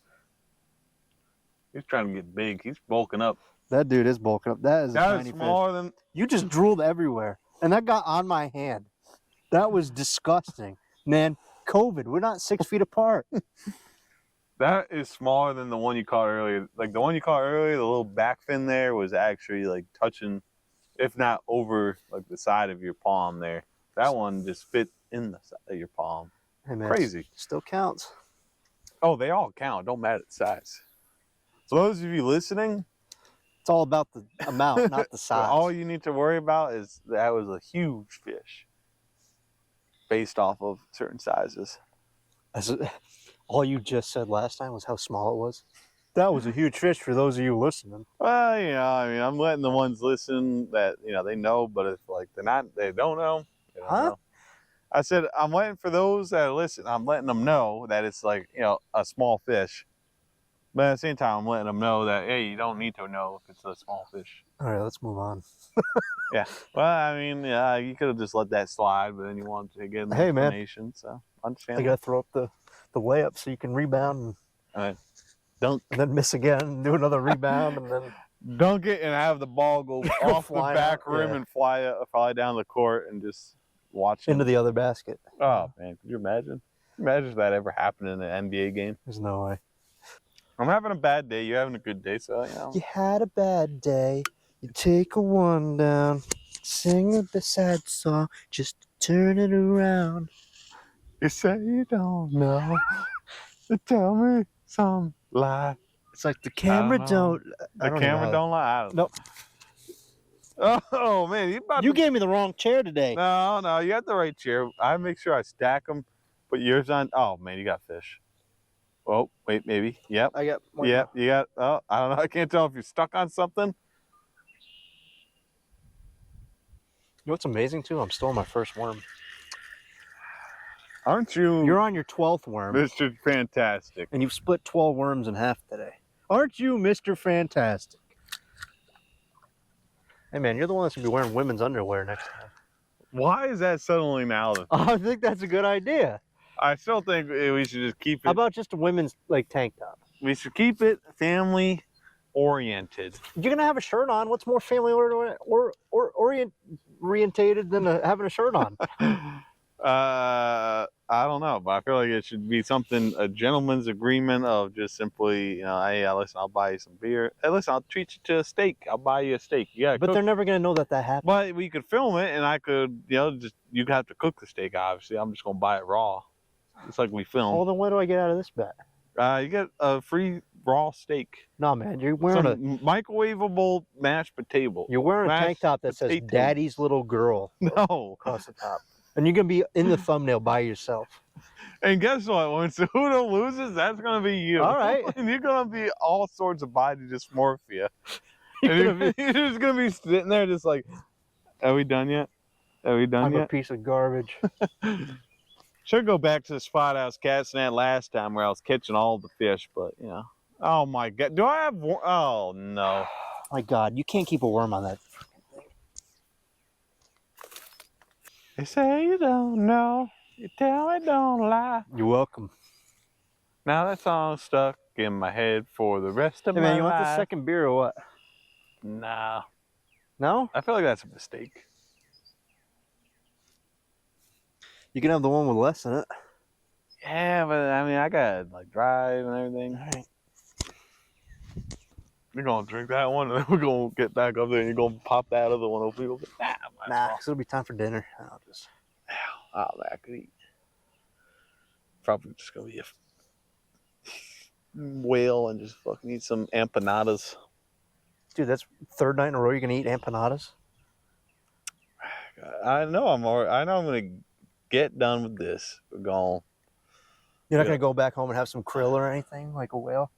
He's trying to get big. He's bulking up. That dude is bulking up. That is a tiny smaller fish. than... You just drooled everywhere. And that got on my hand. That was disgusting. Man, COVID, we're not 6 feet apart. That is smaller than the one you caught earlier. Like the one you caught earlier, the little back fin there was actually like touching, if not over like the side of your palm there. That one just fit in the side of your palm. Hey man, crazy. Still counts. Oh, they all count. Don't matter the size. So those of you listening, it's all about the amount, not the size. All you need to worry about is that was a huge fish based off of certain sizes. All you just said last time was how small it was. That was a huge fish for those of you listening. Well, you know, I mean, I'm letting the ones listen that, you know, they know, but if like they don't know, they don't know. I said, I'm waiting for those that listen. I'm letting them know that it's like, you know, a small fish. But at the same time, I'm letting them know that, hey, you don't need to know if it's a small fish. All right, let's move on. Yeah. Well, I mean, yeah, you could have just let that slide, but then you wanted to get an explanation. Man. So, I understand. I got to throw up the layup so you can rebound and dunk. And then miss again and do another rebound and then dunk it and have the ball go off the back rim and fly down the court and just watch into the other basket. Oh, man. Could you imagine? Imagine if that ever happened in an NBA game. There's no way. I'm having a bad day. You're having a good day, so, you know. You had a bad day. You take a one down. Sing a sad song. Just turn it around. You say you don't know. Tell me some lie. It's like the camera don't lie. I don't Nope. Oh, man. You gave me the wrong chair today. No. You got the right chair. I make sure I stack them. Put yours on. Oh, man. You got fish. Oh, wait, maybe. Yep. I got one. Yep, you got, oh, I don't know. I can't tell if you're stuck on something. You know what's amazing, too? I'm still on my first worm. Aren't you? You're on your 12th worm. Mr. Fantastic. And you've split 12 worms in half today. Aren't you Mr. Fantastic? Hey, man, you're the one that's going to be wearing women's underwear next time. Why is that suddenly now? I think that's a good idea. I still think we should just keep it. How about just a women's like tank top? We should keep it family oriented. You're gonna have a shirt on. What's more family orientated than having a shirt on? I don't know, but I feel like it should be something, a gentleman's agreement of just simply, you know, hey, listen, I'll buy you some beer. Hey, listen, I'll treat you to a steak. I'll buy you a steak. Yeah, but they're never gonna know that happened. But we could film it, and I could, you know, you have to cook the steak. Obviously, I'm just gonna buy it raw. It's like we film. Well, then what do I get out of this bet? You get a free raw steak. No, man, you're wearing a microwavable mashed potato. You're wearing a tank top that says "Daddy's little girl." No, across the top, and you're gonna be in the thumbnail by yourself. And guess what? When Cejudo loses, that's gonna be you. All right, and you're gonna be all sorts of body dysmorphia. You're just gonna be sitting there, just like, "Are we done yet? Are we done I'm yet?" a piece of garbage. Should go back to the spot I was casting at last time where I was catching all the fish, but you know. Oh my God. Do I have one? Oh no. My God, you can't keep a worm on that thing. They say you don't know. You tell me don't lie. You're welcome. Now that song's stuck in my head for the rest of my life. Hey man, you want the second beer or what? Nah. No? I feel like that's a mistake. You can have the one with less in it. Yeah, but I mean, I gotta like drive and everything. All right. You're gonna drink that one, and then we're gonna get back up there, and you're gonna pop that other one open. Nah, because it'll be time for dinner. I could eat. Probably just gonna be a whale and just fucking eat some empanadas. Dude, that's third night in a row you're gonna eat empanadas. I know I'm gonna get done with this. We're going. You're not gonna go back home and have some krill or anything like a whale?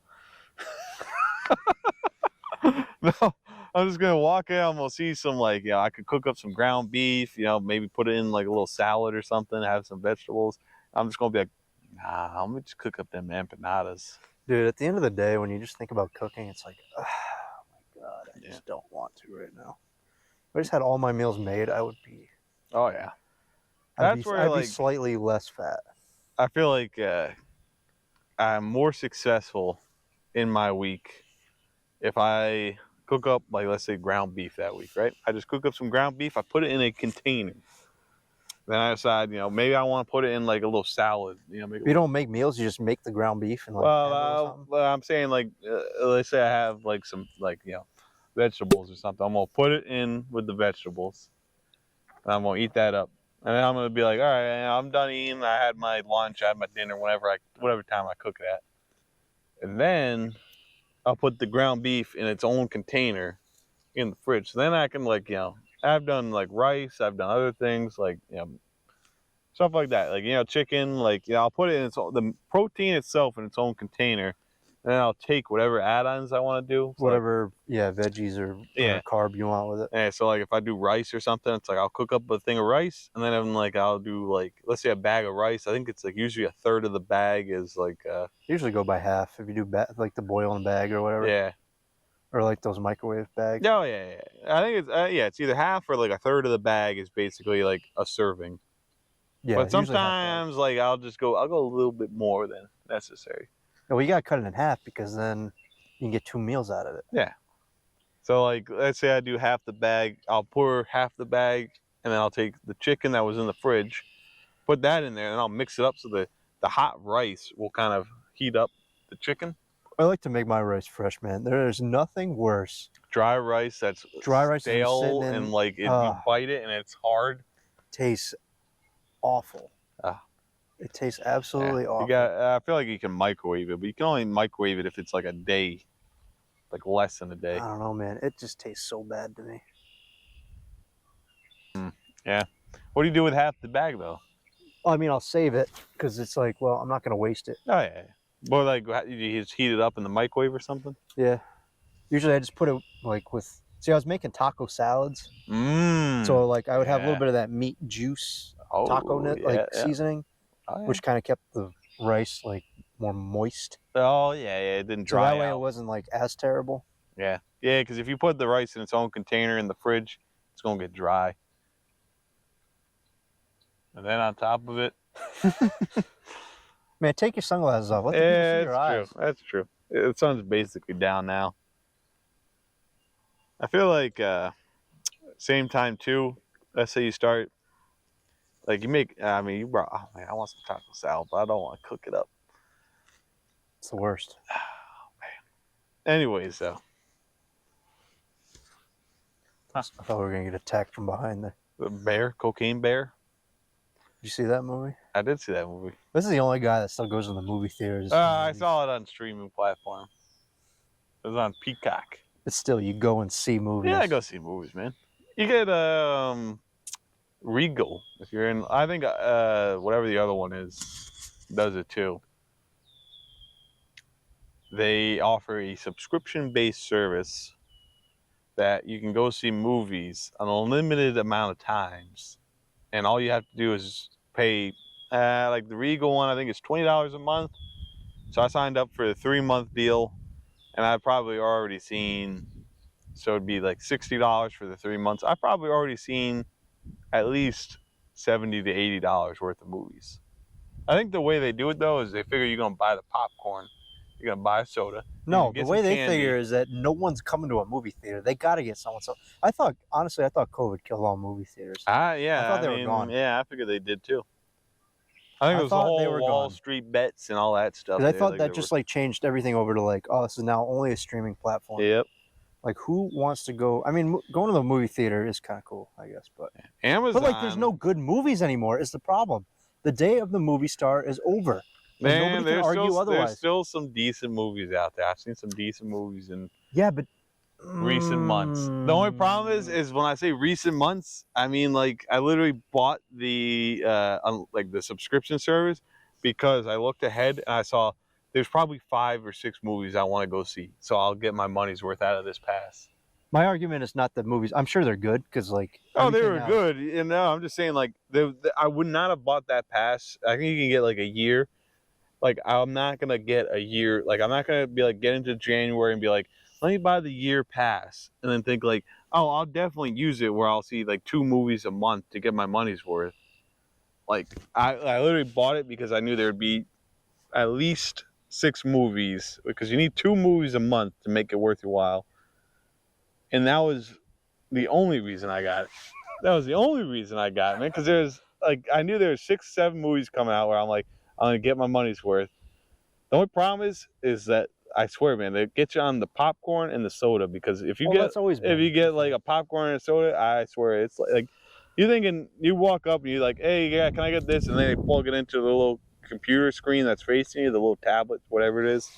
No, I'm just gonna walk out and we'll see some, like, you know, I could cook up some ground beef, you know, maybe put it in like a little salad or something, have some vegetables. I'm just gonna be like, nah, I'm gonna just cook up them empanadas. Dude, at the end of the day, when you just think about cooking, it's like, oh my God, I just don't want to right now. If I just had all my meals made, I would be. Oh yeah. I'd be slightly less fat. I feel like I'm more successful in my week if I cook up, like, let's say ground beef that week, right? I just cook up some ground beef. I put it in a container. Then I decide, maybe I want to put it in like a little salad. You don't make meals; you just make the ground beef and like add it or something. Well, I'm saying like, let's say I have like some like vegetables or something. I'm gonna put it in with the vegetables, and I'm gonna eat that up. And then I'm gonna be like, all right, I'm done eating. I had my lunch, I had my dinner, whatever time I cook it at. And then I'll put the ground beef in its own container in the fridge. So then I can like, I've done like rice, I've done other things like, stuff like that. Like, chicken, like, I'll put it in the protein itself in its own container. And then I'll take whatever add-ons I want to do. So whatever, veggies or carb you want with it. Yeah, so like if I do rice or something, it's like I'll cook up a thing of rice, and then I'll do like, let's say a bag of rice. I think it's like usually a third of the bag is like. Usually go by half if you do like the boiling bag or whatever. Yeah. Or like those microwave bags. Oh yeah. I think it's it's either half or like a third of the bag is basically like a serving. Yeah. But sometimes like I'll go a little bit more than necessary. Well, you gotta cut it in half because then you can get 2 meals out of it. Yeah. So like, let's say I do half the bag, I'll pour half the bag, and then I'll take the chicken that was in the fridge, put that in there, and I'll mix it up so the hot rice will kind of heat up the chicken. I like to make my rice fresh, man. There's nothing worse. Dry rice that's stale and like you bite it and it's hard. Tastes awful. It tastes absolutely awful. I feel like you can microwave it, but you can only microwave it if it's like a day, like less than a day. I don't know, man. It just tastes so bad to me. Yeah. What do you do with half the bag though? I mean, I'll save it because it's like, well, I'm not gonna waste it. Oh yeah. Well, like, you just heat it up in the microwave or something? Yeah. Usually I just put it like with. See, I was making taco salads. So like I would have a little bit of that meat juice taco seasoning, which kind of kept the rice like more moist. Oh yeah, it didn't dry out. So that way it wasn't like as terrible. Yeah, because if you put the rice in its own container in the fridge, it's gonna get dry. And then on top of it, man, take your sunglasses off. Let the people see your eyes. True. That's true. The sun's basically down now. I feel like same time too. Let's say you start, like you make. I mean, you brought. Oh man, I want some taco salad, but I don't want to cook it up. It's the worst. Oh man. Anyways, though. I thought we were gonna get attacked from behind the bear, cocaine bear. Did you see that movie? I did see that movie. This is the only guy that still goes to the movie theaters. I saw it on streaming platform. It was on Peacock. But still, you go and see movies. Yeah, I go see movies, man. You get Regal if you're in. I think whatever the other one is does it too. They offer a subscription-based service that you can go see movies an unlimited amount of times, and all you have to do is pay. Like the Regal one, I think it's $20 a month. So I signed up for the 3-month deal. And I've probably already seen, so it'd be like $60 for the 3 months. I've probably already seen at least $70 to $80 worth of movies. I think the way they do it though is they figure you're gonna buy the popcorn, you're gonna buy a soda. No, the way they figure is that no one's coming to a movie theater. They got to get someone. So honestly, I thought COVID killed all movie theaters. Yeah, I thought they were gone. Yeah, I figured they did too. I think it was the whole Wall Street bets and all that stuff. I thought that just like changed everything over to like, oh, this is now only a streaming platform. Yep. Like, who wants to go? I mean, going to the movie theater is kind of cool, I guess, but Amazon. But like, there's no good movies anymore. Is the problem? The day of the movie star is over. Man, nobody can argue otherwise. There's still some decent movies out there. I've seen some decent movies in but recent months. The only problem is when I say recent months, I mean like I literally bought the like the subscription service because I looked ahead and I saw there's probably 5 or 6 movies I want to go see. So I'll get my money's worth out of this pass. My argument is not that movies. I'm sure they're good because like. Oh, they were good. No, I'm just saying like I would not have bought that pass. I think you can get like a year. Like I'm not gonna get a year. Like I'm not gonna be like get into January and be like, let me buy the year pass and then think like, oh, I'll definitely use it where I'll see like 2 movies a month to get my money's worth. Like I literally bought it because I knew there would be at least 6 movies because you need 2 movies a month to make it worth your while. And that was the only reason I got it. That was the only reason I got it, man. Because there's like I knew there were 6, 7 movies coming out where I'm like, I'm gonna get my money's worth. The only problem is that I swear, man, they get you on the popcorn and the soda because if you get like a popcorn and a soda, I swear it's like you're thinking you walk up and you're like, hey, yeah, can I get this? And then they plug it into the little computer screen that's facing you, the little tablet, whatever it is.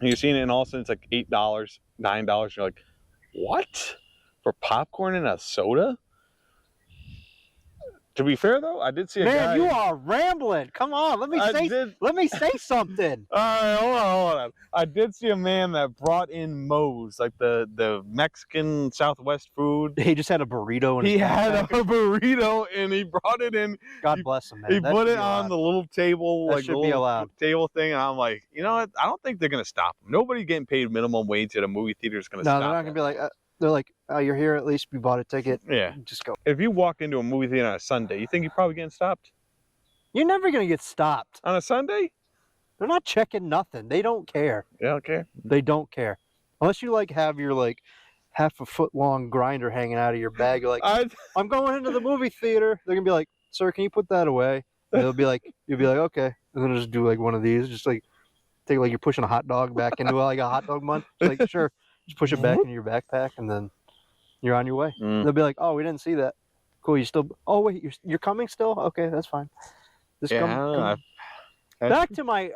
And you're seeing it, and all of a sudden it's like $8, $9. You're like, what? For popcorn and a soda? To be fair though, I did see a guy. Man, you are rambling. Come on, let me say something. All right, hold on. I did see a man that brought in Moe's, like the Mexican Southwest food. He just had a burrito. And he had a burrito, and he brought it in. God bless him, man. He put it on the little table, that like should the be little allowed. table thing, and I'm like, you know what? I don't think they're gonna stop him. Nobody getting paid minimum wage at a movie theater is gonna stop. No, they're not gonna be like. They're like, oh, you're here. At least we bought a ticket. Yeah, just go. If you walk into a movie theater on a Sunday, you think you're probably getting stopped? You're never gonna get stopped on a Sunday. They're not checking nothing. They don't care. They don't care. They don't care unless you like have your like half a foot long grinder hanging out of your bag. You're like, I'm going into the movie theater. They're gonna be like, sir, can you put that away? And they'll be like, you'll be like, okay. And then just do like one of these, just like take like you're pushing a hot dog back into like a hot dog munch. Like, sure. Just push it back into your backpack, and then you're on your way. They'll be like, "Oh, we didn't see that. Cool, you still? Oh, wait, you're coming still? Okay, that's fine." Come. Back to my.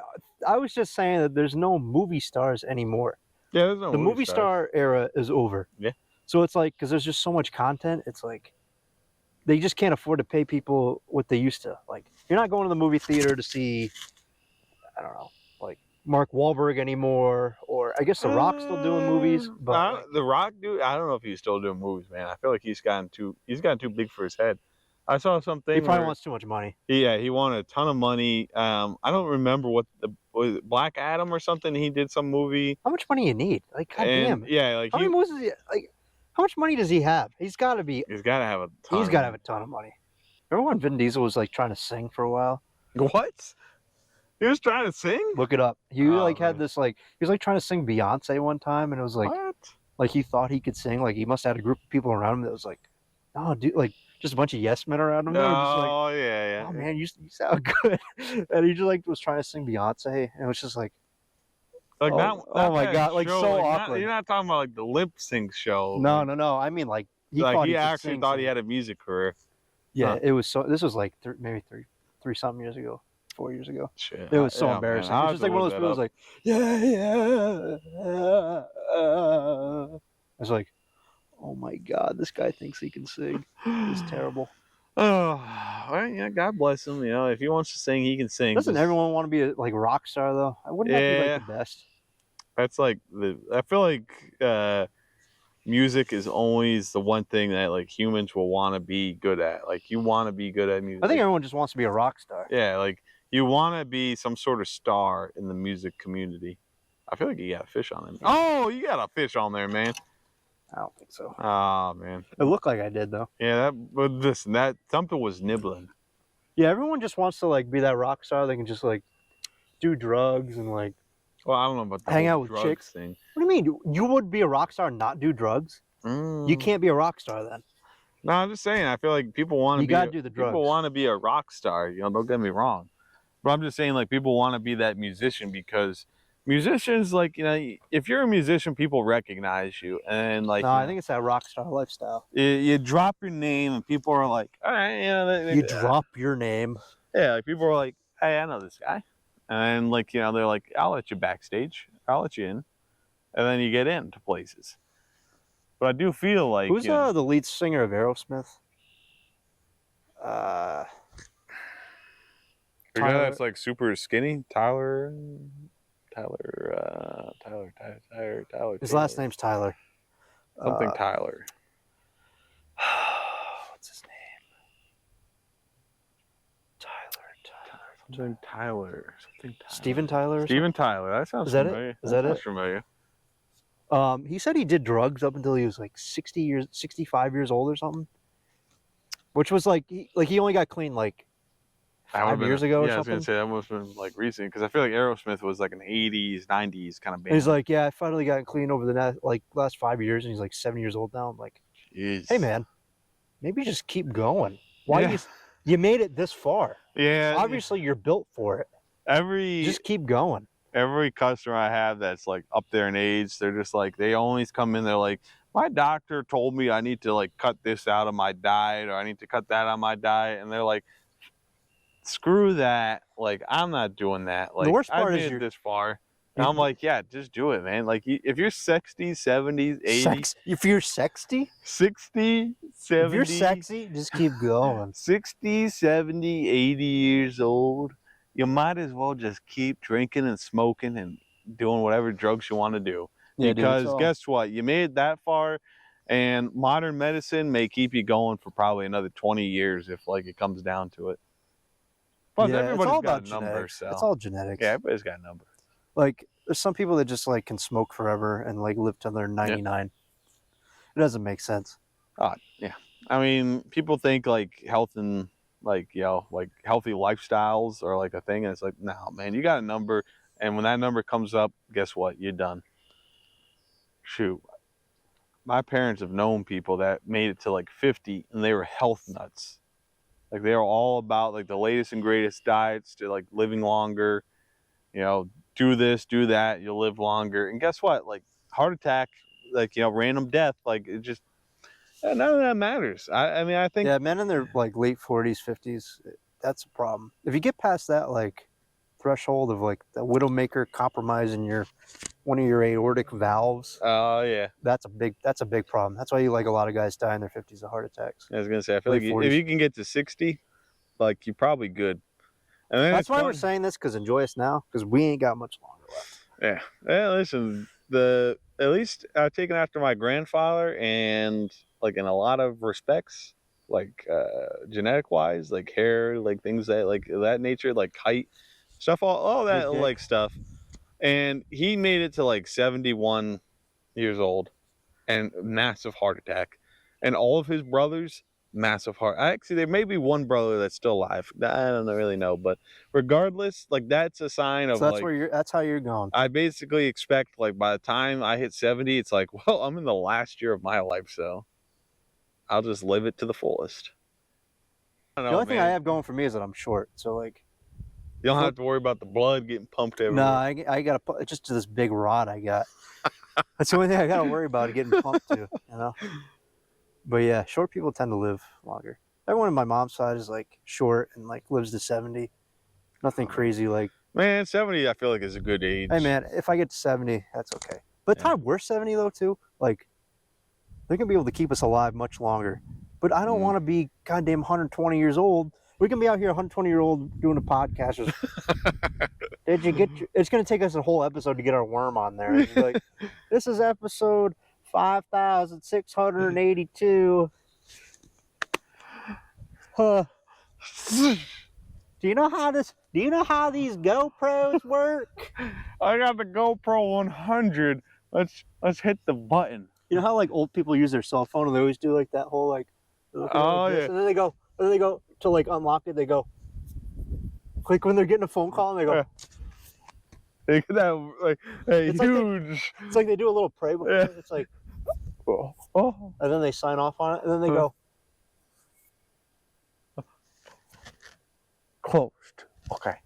I was just saying that there's no movie stars anymore. Yeah, there's no. The movie star era is over. Yeah. So it's like because there's just so much content. It's like they just can't afford to pay people what they used to. Like you're not going to the movie theater to see. I don't know, like Mark Wahlberg anymore, or I guess The Rock's still doing movies. But The Rock, dude, I don't know if he's still doing movies, man. I feel like he's gotten too big for his head. I saw something. He probably wants too much money. Yeah, he wanted a ton of money. I don't remember was it Black Adam or something. He did some movie. How much money you need? Like, goddamn. Yeah, like how many movies? How much money does he have? He's got to be. He's got to have a ton. He's got to have a ton of money. Remember when Vin Diesel was like trying to sing for a while? What? He was trying to sing? Look it up. He had this like he was like trying to sing Beyonce one time, and it was like what? Like he thought he could sing. Like he must have had a group of people around him that was like, oh, dude, like just a bunch of yes men around him. Oh yeah. Oh man, you sound good. And he just like was trying to sing Beyonce, and it was just like. Like oh my god! Like show, so like awkward. You're not talking about like the lip sync show. No. I mean like he actually thought he had a music career. Yeah, it was so. This was like maybe three something years ago, 4 years ago. Shit, it was so embarrassing. It was just like one of those people like, yeah. I was like, oh my god, this guy thinks he can sing. It's terrible. Oh, well, yeah, God bless him. You know, if he wants to sing, he can sing. Doesn't everyone want to be like a rock star though? Wouldn't that be like the best? That's like I feel like music is always the one thing that like humans will want to be good at. Like you want to be good at music. I think everyone just wants to be a rock star. Yeah, like you want to be some sort of star in the music community. I feel like you got a fish on there. Oh, you got a fish on there, man. I don't think so. Oh man, it looked like I did though. Yeah, that something was nibbling. Yeah, everyone just wants to like be that rock star. They can just like do drugs and like. Well, I don't know about the hang out with chicks. Thing. What do you mean? You would be a rock star and not do drugs? You can't be a rock star then. No, I'm just saying. I feel like people want to. You gotta do the drugs. People want to be a rock star. You know, don't get me wrong, but I'm just saying like people want to be that musician because. Musicians, like, you know, if you're a musician, people recognize you. And, like, no, I think it's that rock star lifestyle. You drop your name, and people are like, all right, you know. You drop your name. Yeah, like, people are like, hey, I know this guy. And, like, you know, they're like, I'll let you backstage. I'll let you in. And then you get into places. But I do feel like. Who's the lead singer of Aerosmith? The guy that's, like, super skinny? Tyler. His last name's Tyler. Something Tyler. What's his name? Tyler. Steven Tyler? Steven Tyler. That sounds familiar. Is that it? Familiar. He said he did drugs up until he was like 65 years old or something. Which was like he only got clean like 5 years ago or yeah, I was something. gonna say that must have been like recent because I feel like Aerosmith was like an '80s, '90s kind of band. And he's like, yeah, I finally got clean over the last 5 years, and he's like 7 years old now. I'm like, jeez. Hey man, maybe just keep going. Why you made it this far? Yeah. Obviously, you're built for it. Just keep going. Every customer I have that's like up there in age, they're just like, they always come in, they're like, my doctor told me I need to like cut this out of my diet or I need to cut that out of my diet. And they're like, screw that. Like, I'm not doing that. Like, the worst I part made is it this far. And I'm like, yeah, just do it, man. Like, if you're 60, 70, 80. If you're sexy? 60, 70. If you're sexy, just keep going. 60, 70, 80 years old. You might as well just keep drinking and smoking and doing whatever drugs you want to do. Yeah, because guess what? You made it that far, and modern medicine may keep you going for probably another 20 years if like it comes down to it. Plus, everybody's got a number, so it's all genetics. Yeah, everybody's got a number. Like, there's some people that just like can smoke forever and like live till they're 99. It doesn't make sense. Yeah. I mean, people think like health and like, like healthy lifestyles are like a thing. And it's like, no, man, you got a number. And when that number comes up, guess what? You're done. Shoot. My parents have known people that made it to like 50 and they were health nuts. Like they were all about like the latest and greatest diets to like living longer, do this, do that, you'll live longer. And guess what? Like heart attack, like, random death, like it just, none of that matters. I mean, I think. Yeah, men in their like late 40s, 50s, that's a problem. If you get past that like threshold of like the widowmaker compromising one of your aortic valves. Oh yeah. That's a big problem. That's why a lot of guys die in their 50s of heart attacks. I was gonna say, I feel like if you can get to 60, like you're probably good. And that's why we're saying this, because enjoy us now, because we ain't got much longer left. Yeah. Listen, at least I've taken after my grandfather, and like in a lot of respects, like genetic wise, like hair, like things that like that nature, like height, stuff, all that like stuff. And he made it to like 71 years old and massive heart attack. And all of his brothers, massive heart. Actually, there may be one brother that's still alive. I don't really know, but regardless, like that's a sign of that's how you're going. I basically expect like by the time I hit 70, it's like, well, I'm in the last year of my life, so I'll just live it to the fullest. The only thing I have going for me is that I'm short, so like you don't have to worry about the blood getting pumped everywhere. No, I got to just to this big rod I got. That's the only thing I got to worry about, getting pumped to, But yeah, short people tend to live longer. Everyone on my mom's side is like short and like lives to 70. Nothing crazy like. Man, 70 I feel like is a good age. Hey man, if I get to 70, that's okay. By the time we're 70 though too, like they're gonna be able to keep us alive much longer. But I don't want to be goddamn 120 years old. We can be out here 120-year-old doing a podcast. Did you get it's going to take us a whole episode to get our worm on there. It's like, this is episode 5,682. Do you know how these GoPros work? I got the GoPro 100. Let's hit the button. You know how like old people use their cell phone and they always do like that whole like yeah. And then they go to like unlock it, they go like when they're getting a phone call and they go They get that like it's huge. It's like they do a little pray before. Yeah. It's like and then they sign off on it and then they go closed. Okay.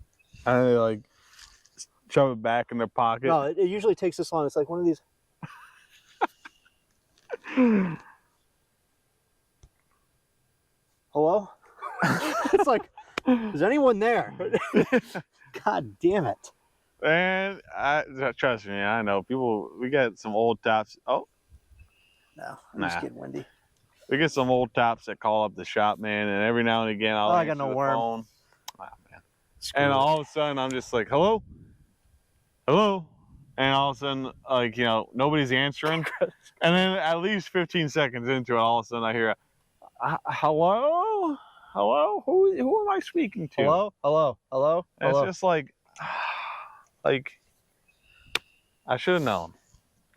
And they like shove it back in their pocket. No, it usually takes this long. It's like one of these. Hello? It's like, is anyone there? God damn it. And trust me, I know people. We got some old tops. Oh, no, I'm just getting windy. We get some old tops that call up the shop, man, and every now and again I'll answer the phone. Oh, man. And all of a sudden I'm just like, hello, hello, and all of a sudden like nobody's answering, and then at least 15 seconds into it, all of a sudden I hear, hello, hello, who am I speaking to? Hello, hello, hello. And it's just like. Like, I should have known.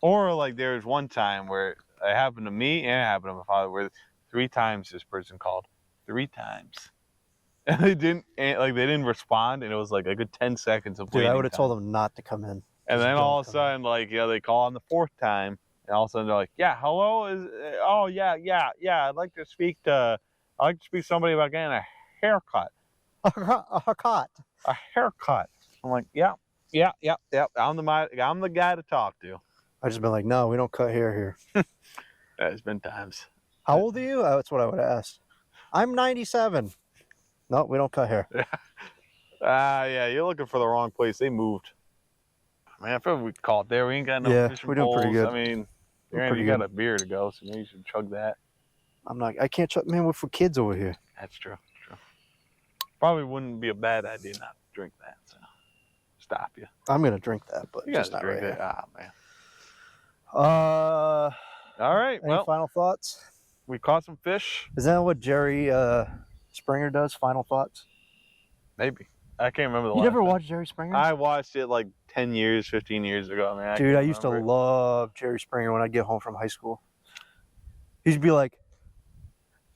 Or like there was one time where it happened to me and it happened to my father where 3 times this person called. 3 times. And they didn't respond, and it was like a good 10 seconds of waiting. Dude, I would have told them not to come in. And then all of a sudden, like, you know, they call on the 4th time, and all of a sudden they're like, "Yeah, hello, I'd like to speak to somebody about getting a haircut." A haircut. A haircut. I'm like, yeah. I'm the guy to talk to. I just been like, no, we don't cut hair here. There's been times. How old are you? That's what I would have asked. I'm 97. No, we don't cut hair. Yeah, you're looking for the wrong place. They moved. Man, I feel we call it there. We ain't got no fishing we're doing poles. pretty good. I mean, you got a beer to go, so maybe you should chug that. I can't chug, man, we're for kids over here. That's true. Probably wouldn't be a bad idea not to drink that, so stop you. I'm going to drink that, but You just gotta not drink right it. here. Ah, man. All right, any final thoughts? We caught some fish. Is that what Jerry Springer does, final thoughts? Maybe. I can't remember the last You never time. watched Jerry Springer? I watched it like 10 years, 15 years ago. Man, Dude, I used to love Jerry Springer when I'd get home from high school. He'd be like,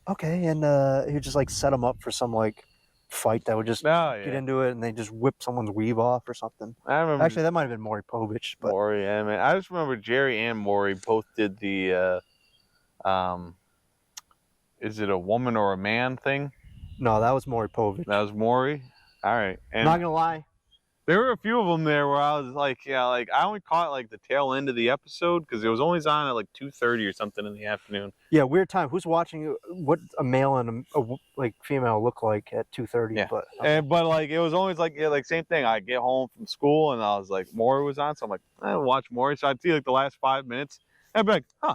okay, and he'd just like set him up for some like fight that would just get into it, and they just whip someone's weave off or something. I remember. Actually, that might have been Maury Povich. But Maury, yeah, man. I just remember Jerry and Maury both did the, is it a woman or a man thing? No, that was Maury Povich. That was Maury? All right. And not gonna lie, there were a few of them there where I was like, yeah, like I only caught like the tail end of the episode because it was always on at like 2:30 or something in the afternoon. Yeah, weird time. Who's watching what a male and a like female look like at 2:30? Yeah. But but like it was always like same thing. I get home from school and I was like Maury was on, so I'm like I'll watch Maury. So I'd see like the last 5 minutes and I'd be like, huh,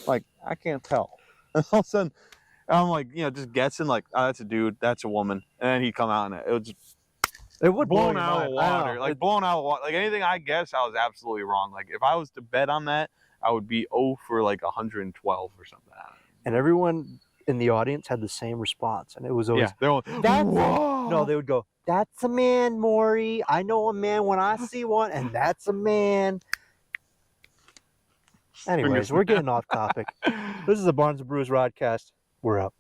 like I can't tell. And all of a sudden I'm like, just guessing like, oh, that's a dude, that's a woman, and then he'd come out and it would blown out of the water, like blown out of the water. Like anything I guess, I was absolutely wrong. Like if I was to bet on that, I would be 0 for like 112 or something. And everyone in the audience had the same response, and it was always, they're like, no, they would go, "That's a man, Maury. I know a man when I see one, and that's a man." Anyways, we're getting off topic. This is the Barnes and Brews Rodcast. We're up.